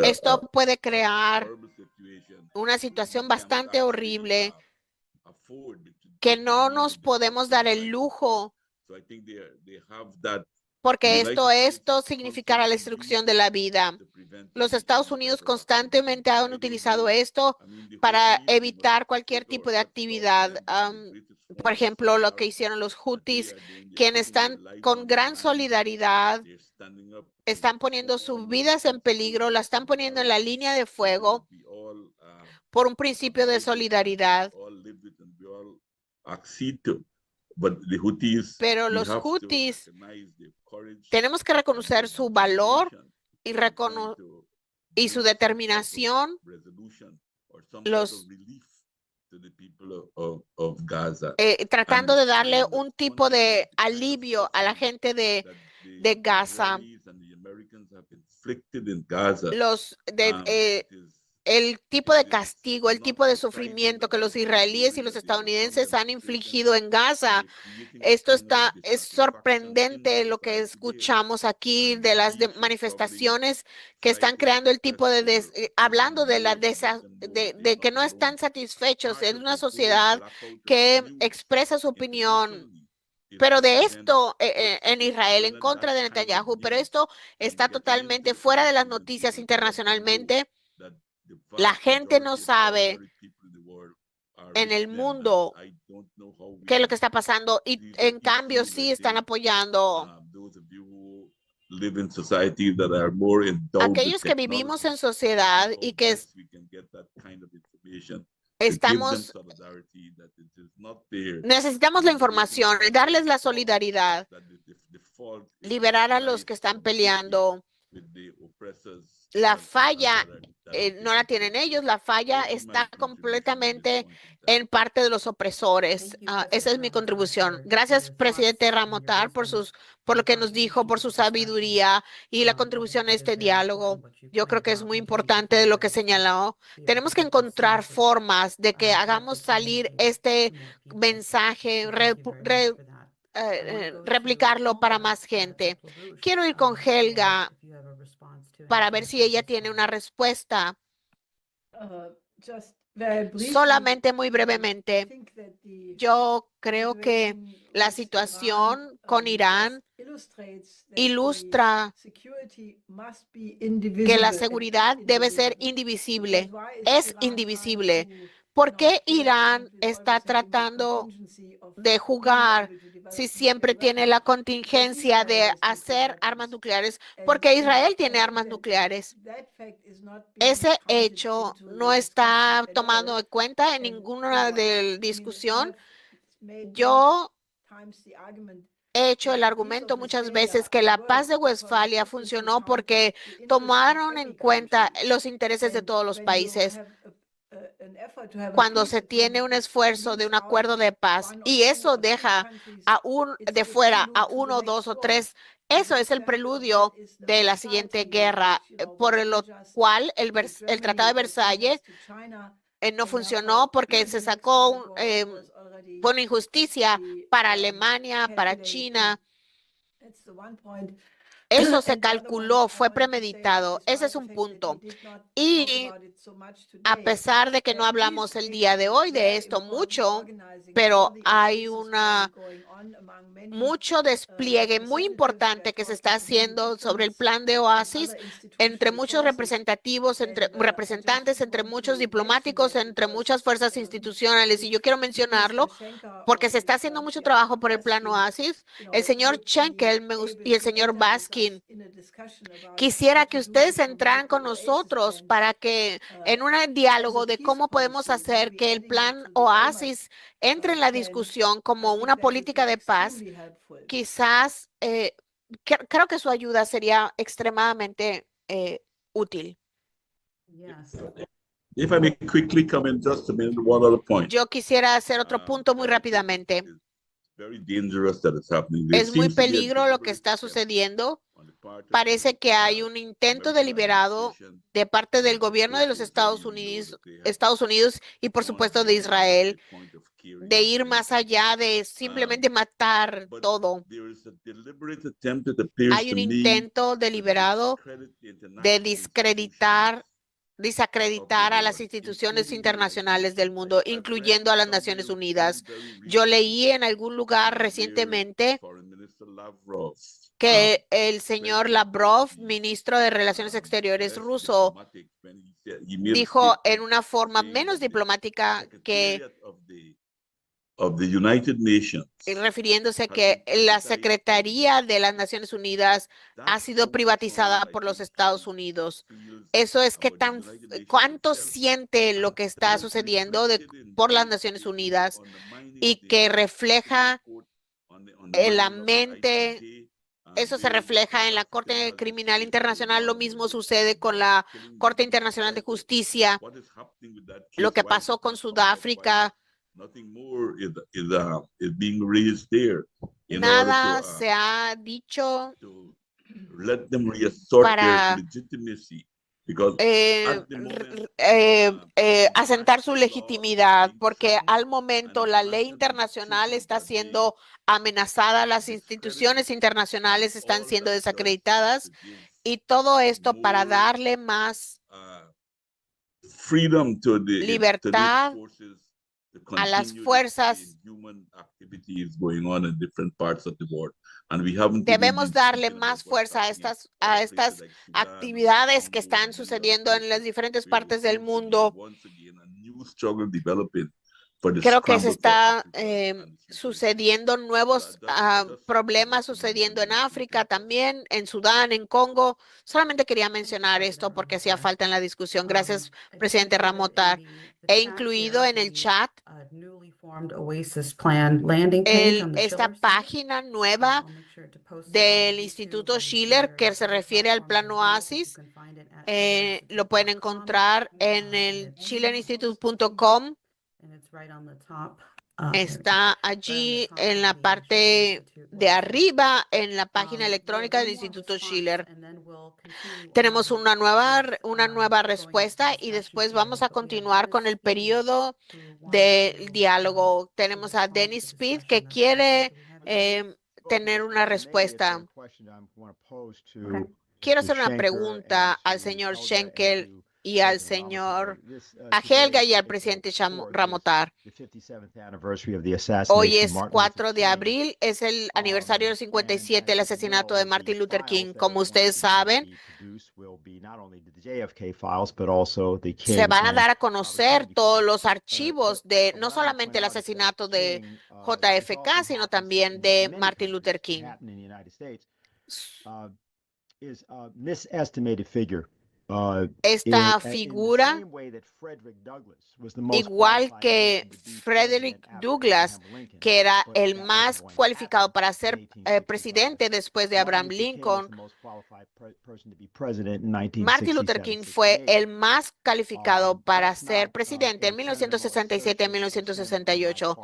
esto puede crear una situación bastante horrible que no nos podemos dar el lujo, porque esto significará la destrucción de la vida. Los Estados Unidos constantemente han utilizado esto para evitar cualquier tipo de actividad. Por ejemplo, lo que hicieron los Houthis, quienes están con gran solidaridad, están poniendo sus vidas en peligro, la están poniendo en la línea de fuego por un principio de solidaridad. Pero los Houthis, tenemos que reconocer su valor y su determinación. tratando de darle un tipo de alivio a la gente de Gaza. El tipo de castigo, el tipo de sufrimiento que los israelíes y los estadounidenses han infligido en Gaza. Es sorprendente lo que escuchamos aquí de las manifestaciones que están creando el tipo de, hablando de de que no están satisfechos. Es una sociedad que expresa su opinión. Pero de esto en Israel, en contra de Netanyahu, pero esto está totalmente fuera de las noticias internacionalmente. La gente no sabe en el mundo qué es lo que está pasando y en cambio sí están apoyando. Aquellos que vivimos en sociedad y que necesitamos la información, darles la solidaridad, liberar a los que están peleando. La falla no la tienen ellos, la falla está completamente en parte de los opresores. Esa es mi contribución. Gracias, presidente Ramotar, por lo que nos dijo, por su sabiduría y la contribución a este diálogo. Yo creo que es muy importante de lo que señaló. Tenemos que encontrar formas de que hagamos salir este mensaje, replicarlo para más gente. Quiero ir con Helga para ver si ella tiene una respuesta. Solamente muy brevemente, yo creo que la situación con Irán ilustra que la seguridad debe ser indivisible. Es indivisible. ¿Por qué Irán está tratando de jugar si siempre tiene la contingencia de hacer armas nucleares? Porque Israel tiene armas nucleares. Ese hecho no está tomado en cuenta en ninguna discusión. Yo he hecho el argumento muchas veces que la paz de Westfalia funcionó porque tomaron en cuenta los intereses de todos los países. Cuando se tiene un esfuerzo de un acuerdo de paz y eso deja de fuera a uno, dos o tres, eso es el preludio de la siguiente guerra, por lo cual el Tratado de Versalles no funcionó porque se sacó por injusticia para Alemania, para China. Eso se calculó, fue premeditado. Ese es un punto. Y a pesar de que no hablamos el día de hoy de esto mucho, pero hay mucho despliegue muy importante que se está haciendo sobre el plan de Oasis entre muchos representantes, entre muchos diplomáticos, entre muchas fuerzas institucionales. Y yo quiero mencionarlo porque se está haciendo mucho trabajo por el plan Oasis. El señor Schenkel y el señor Baskin, quisiera que ustedes entraran con nosotros para que en un diálogo de cómo podemos hacer que el plan Oasis entre en la discusión como una política de paz. Quizás creo que su ayuda sería extremadamente útil. If I may quickly comment just a minute, one other point. Yo quisiera hacer otro punto muy rápidamente. Very dangerous that is happening. Es muy peligro lo que está sucediendo. Parece que hay un intento deliberado de parte del gobierno de los Estados Unidos y por supuesto de Israel de ir más allá de simplemente matar todo. Hay un intento deliberado de desacreditar a las instituciones internacionales del mundo, incluyendo a las Naciones Unidas. Yo leí en algún lugar recientemente que el señor Lavrov, ministro de Relaciones Exteriores ruso, dijo en una forma menos diplomática que refiriéndose que la Secretaría de las Naciones Unidas ha sido privatizada por los Estados Unidos. Eso es que cuánto siente lo que está sucediendo por las Naciones Unidas y que refleja en la mente Eso se refleja en la Corte Criminal Internacional. Lo mismo sucede con la Corte Internacional de Justicia. Lo que pasó con Sudáfrica, nada se ha dicho para asentar su legitimidad, porque al momento la ley internacional está siendo amenazada, las instituciones internacionales están siendo desacreditadas, y todo esto para darle más libertad a las fuerzas. Debemos darle más fuerza a estas actividades que están sucediendo en las diferentes partes del mundo. Creo que se está sucediendo nuevos problemas sucediendo en África, también en Sudán, en Congo. Solamente quería mencionar esto porque hacía falta en la discusión. Gracias, presidente Ramotar. He incluido en el chat esta página nueva del Instituto Schiller que se refiere al Plan Oasis. Lo pueden encontrar en el schillerinstitute.com. Está allí en la parte de arriba, en la página electrónica del Instituto Schiller. Tenemos una nueva respuesta y después vamos a continuar con el periodo de diálogo. Tenemos a Dennis Speed que quiere tener una respuesta. Quiero hacer una pregunta al señor Schenkel y al señor, a Helga y al presidente Ramotar. Hoy es 4 de abril, es el aniversario del 57 del asesinato de Martin Luther King. Como ustedes saben, se van a dar a conocer todos los archivos de no solamente el asesinato de JFK, sino también de Martin Luther King. Esta figura, igual que Frederick Douglass, que era el más cualificado para ser presidente después de Abraham Lincoln, Martin Luther King fue el más calificado para ser presidente en 1967 y 1968.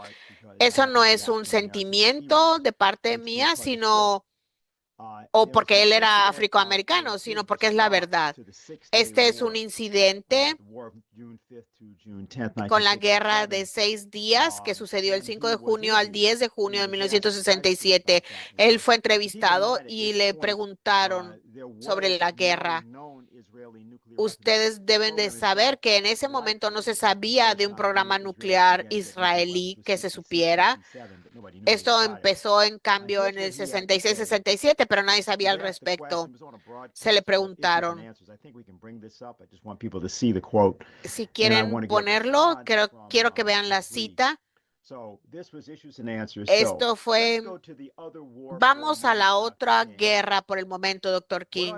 Eso no es un sentimiento de parte mía, sino o porque él era afroamericano, sino porque es la verdad. Este es un incidente con la guerra de 6 días que sucedió el 5 de junio al 10 de junio de 1967. Él fue entrevistado y le preguntaron sobre la guerra. Ustedes deben de saber que en ese momento no se sabía de un programa nuclear israelí que se supiera. Esto empezó en cambio en el 66-67, pero nadie sabía al respecto. Se le preguntaron. Si quieren ponerlo, quiero que vean la cita. Esto fue, vamos a la otra guerra por el momento, Dr. King.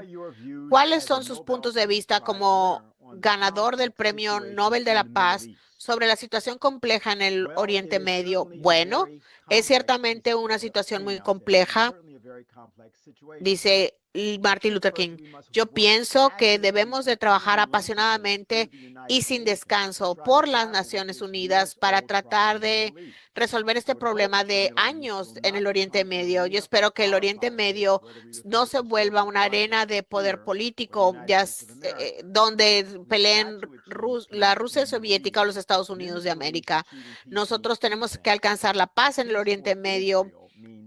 ¿Cuáles son sus puntos de vista como ganador del Premio Nobel de la Paz sobre la situación compleja en el Oriente Medio? Bueno, es ciertamente una situación muy compleja, dice Martin Luther King. Yo pienso que debemos de trabajar apasionadamente y sin descanso por las Naciones Unidas para tratar de resolver este problema de años en el Oriente Medio. Yo espero que el Oriente Medio no se vuelva una arena de poder político donde peleen la Rusia soviética o los Estados Unidos de América. Nosotros tenemos que alcanzar la paz en el Oriente Medio.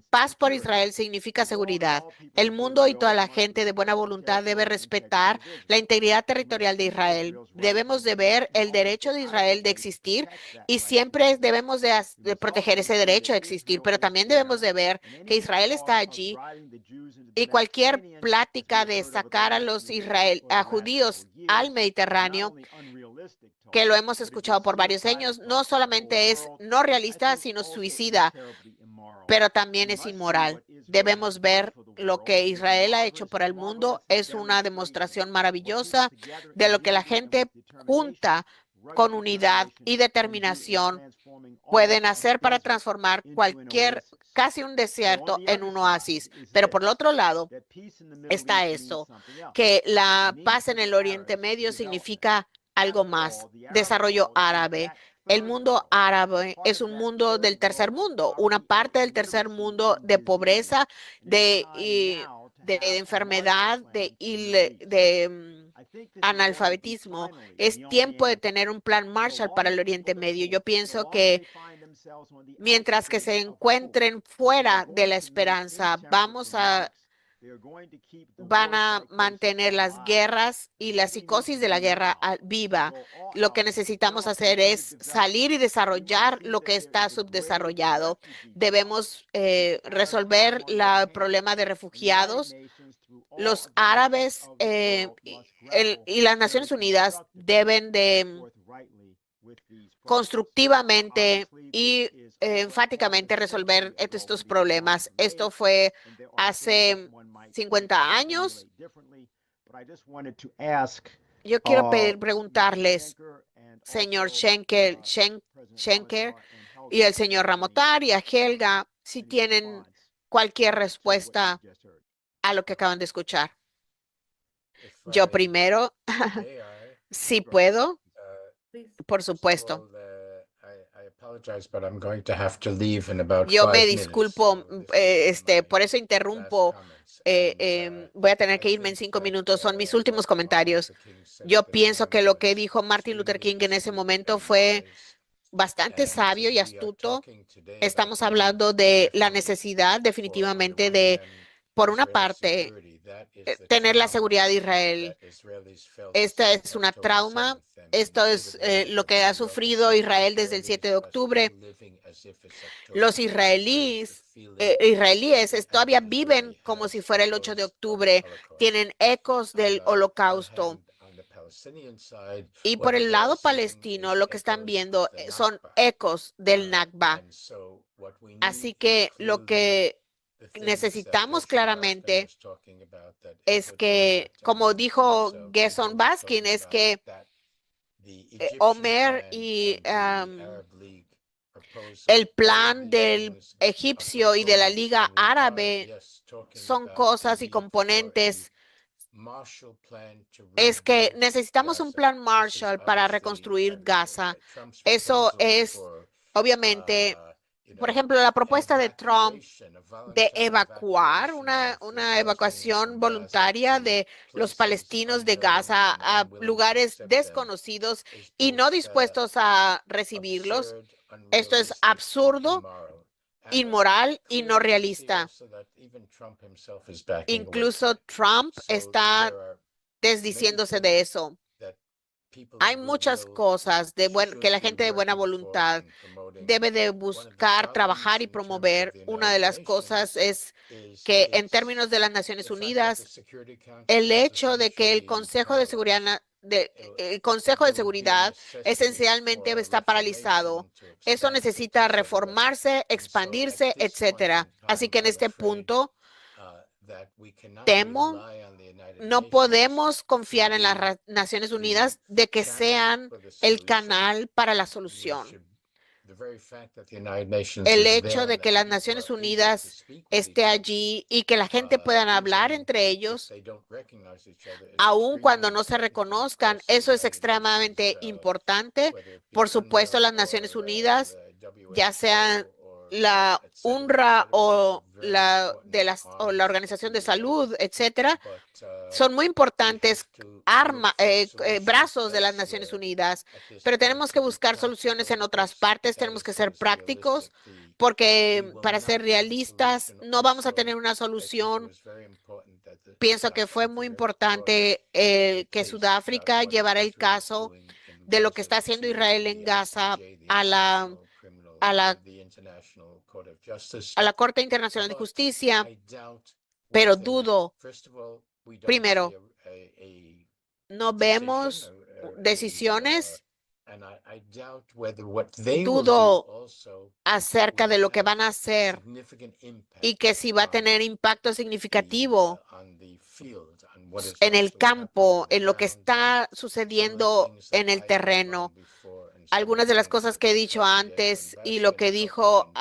Paz por Israel significa seguridad. El mundo y toda la gente de buena voluntad debe respetar la integridad territorial de Israel. Debemos de ver el derecho de Israel de existir y siempre debemos de proteger ese derecho de existir, pero también debemos de ver que Israel está allí y cualquier plática de sacar a los judíos al Mediterráneo, que lo hemos escuchado por varios años, no solamente es no realista, sino suicida, pero también es inmoral. Debemos ver lo que Israel ha hecho por el mundo. Es una demostración maravillosa de lo que la gente junta con unidad y determinación pueden hacer para transformar cualquier casi un desierto en un oasis. Pero por el otro lado está eso, que la paz en el Oriente Medio significa algo más, desarrollo árabe. El mundo árabe es un mundo del tercer mundo, una parte del tercer mundo de pobreza, de enfermedad, de analfabetismo. Es tiempo de tener un plan Marshall para el Oriente Medio. Yo pienso que mientras que se encuentren fuera de la esperanza, van a mantener las guerras y la psicosis de la guerra viva. Lo que necesitamos hacer es salir y desarrollar lo que está subdesarrollado. Debemos resolver el problema de refugiados. Los árabes y las Naciones Unidas deben de constructivamente y enfáticamente resolver estos problemas. Esto fue hace 50 años. Yo quiero preguntarles, señor Schenker y el señor Ramotar y a Helga, si tienen cualquier respuesta a lo que acaban de escuchar. Yo primero, si puedo, por supuesto. Yo me disculpo, por eso interrumpo. Voy a tener que irme en 5 minutos. Son mis últimos comentarios. Yo pienso que lo que dijo Martin Luther King en ese momento fue bastante sabio y astuto. Estamos hablando de la necesidad definitivamente de, por una parte, tener la seguridad de Israel. Esta es una trauma. Esto es lo que ha sufrido Israel desde el 7 de octubre. Los israelíes todavía viven como si fuera el 8 de octubre. Tienen ecos del holocausto. Y por el lado palestino, lo que están viendo son ecos del Nakba. Así que lo que necesitamos claramente es que, como dijo Gerson Baskin, es que Omer y el plan del egipcio y de la Liga Árabe son cosas y componentes. Es que necesitamos un plan Marshall para reconstruir Gaza. Eso es, obviamente, por ejemplo, la propuesta de Trump de evacuar una evacuación voluntaria de los palestinos de Gaza a lugares desconocidos y no dispuestos a recibirlos. Esto es absurdo, inmoral y no realista. Incluso Trump está desdiciéndose de eso. Hay muchas cosas que la gente de buena voluntad debe de buscar, trabajar y promover. Una de las cosas es que en términos de las Naciones Unidas, el hecho de que el Consejo de Seguridad esencialmente está paralizado. Eso necesita reformarse, expandirse, etcétera. Así que en este punto, temo, no podemos confiar en las Naciones Unidas de que sean el canal para la solución. El hecho de que las Naciones Unidas esté allí y que la gente puedan hablar entre ellos, aun cuando no se reconozcan, eso es extremadamente importante. Por supuesto, las Naciones Unidas, ya sean la UNRWA o la Organización de Salud, etcétera, son muy importantes brazos de las Naciones Unidas, pero tenemos que buscar soluciones en otras partes, tenemos que ser prácticos, porque para ser realistas no vamos a tener una solución. Pienso que fue muy importante que Sudáfrica llevara el caso de lo que está haciendo Israel en Gaza a la Corte Internacional de Justicia, pero dudo, primero, no vemos decisiones. Dudo acerca de lo que van a hacer y que si va a tener impacto significativo en el campo, en lo que está sucediendo en el terreno. algunas de las cosas que he dicho antes y lo que dijo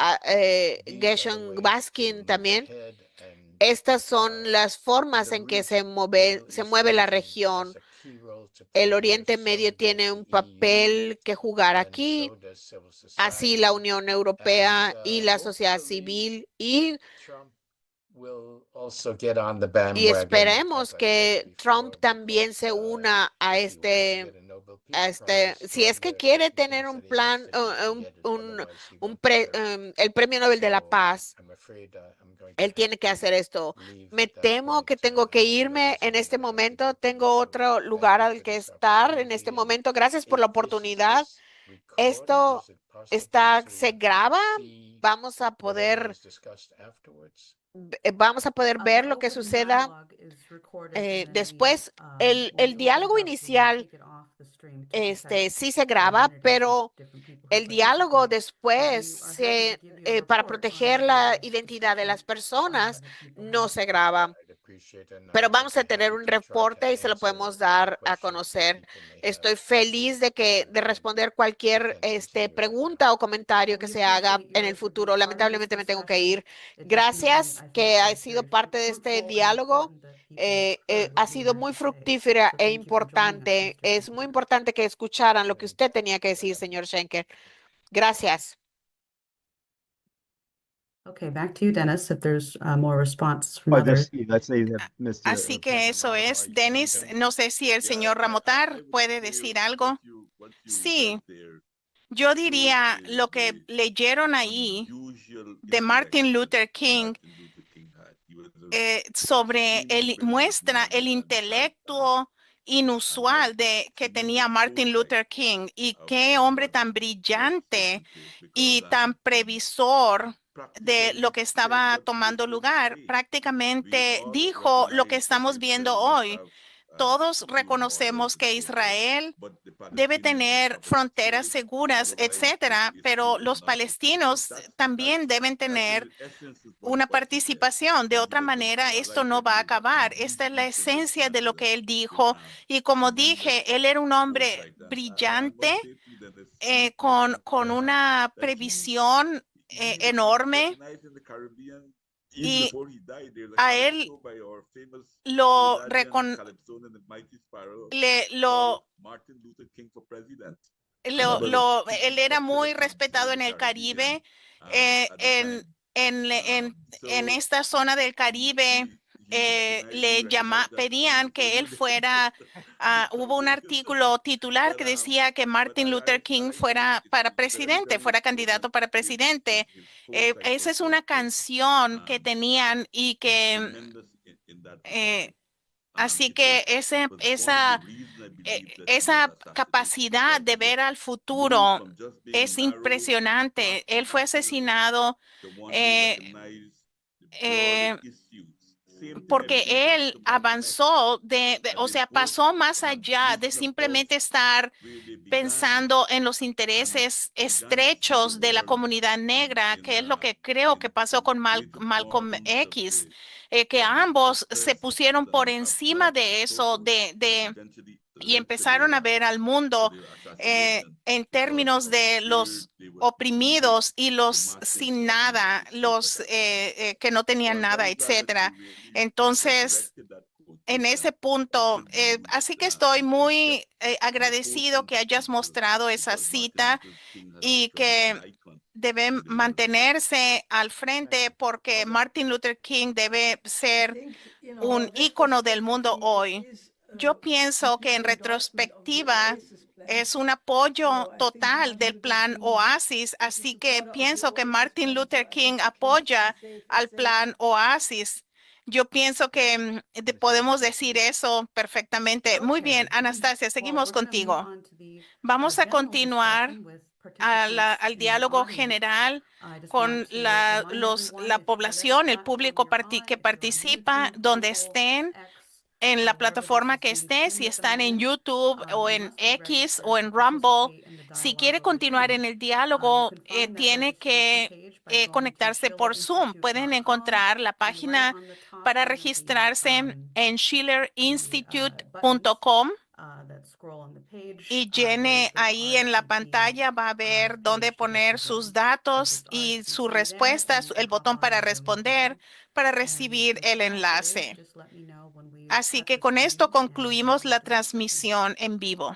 Gershon Baskin también. Estas son las formas en que se mueve la región. El Oriente Medio tiene un papel que jugar aquí, así la Unión Europea y la sociedad civil, y esperemos que Trump también se una a si es que quiere tener un plan, el Premio Nobel de la Paz. Él tiene que hacer esto. Me temo que tengo que irme en este momento. Tengo otro lugar al que estar en este momento. Gracias por la oportunidad. Esto se graba. Vamos a poder ver lo que suceda después. El diálogo inicial sí se graba, pero el diálogo después, para proteger la identidad de las personas, no se graba. Pero vamos a tener un reporte y se lo podemos dar a conocer. Estoy feliz de responder cualquier pregunta o comentario que se haga en el futuro. Lamentablemente me tengo que ir. Gracias que ha sido parte de este diálogo. Ha sido muy fructífera e importante. Es muy importante que escucharan lo que usted tenía que decir, señor Schenker. Gracias. Okay, back to you, Dennis, if there's more response from others. Así que eso es. Dennis, no sé si el señor Ramotar puede decir algo. Sí, yo diría lo que leyeron ahí de Martin Luther King muestra el intelecto inusual que tenía Martin Luther King, y qué hombre tan brillante y tan previsor de lo que estaba tomando lugar. Prácticamente dijo lo que estamos viendo hoy. Todos reconocemos que Israel debe tener fronteras seguras, etcétera, pero los palestinos también deben tener una participación. De otra manera, esto no va a acabar. Esta es la esencia de lo que él dijo. Y como dije, él era un hombre brillante, con una previsión enorme. Y a él él era muy respetado en el Caribe, en esta zona del Caribe. Pedían que él fuera, hubo un artículo titular que decía que Martin Luther King fuera candidato para presidente. Esa es una canción que tenían y que, así que esa capacidad de ver al futuro es impresionante. Él fue asesinado porque él avanzó pasó más allá de simplemente estar pensando en los intereses estrechos de la comunidad negra, que es lo que creo que pasó con Malcolm X, que ambos se pusieron por encima de eso, y empezaron a ver al mundo en términos de los oprimidos y los sin nada, los que no tenían nada, etcétera. Entonces, en ese punto, así que estoy muy agradecido que hayas mostrado esa cita y que deben mantenerse al frente, porque Martin Luther King debe ser un ícono del mundo hoy. Yo pienso que en retrospectiva es un apoyo total del plan Oasis, así que pienso que Martin Luther King apoya al plan Oasis. Yo pienso que podemos decir eso perfectamente. Muy bien, Anastasia, seguimos contigo. Vamos a continuar al diálogo general con la población, el público que participa, donde estén, en la plataforma que esté, si están en YouTube o en X o en Rumble. Si quiere continuar en el diálogo, tiene que conectarse por Zoom. Pueden encontrar la página para registrarse en schillerinstitute.com. Y llene ahí en la pantalla, va a ver dónde poner sus datos y su respuesta, el botón para responder, para recibir el enlace. Así que con esto concluimos la transmisión en vivo.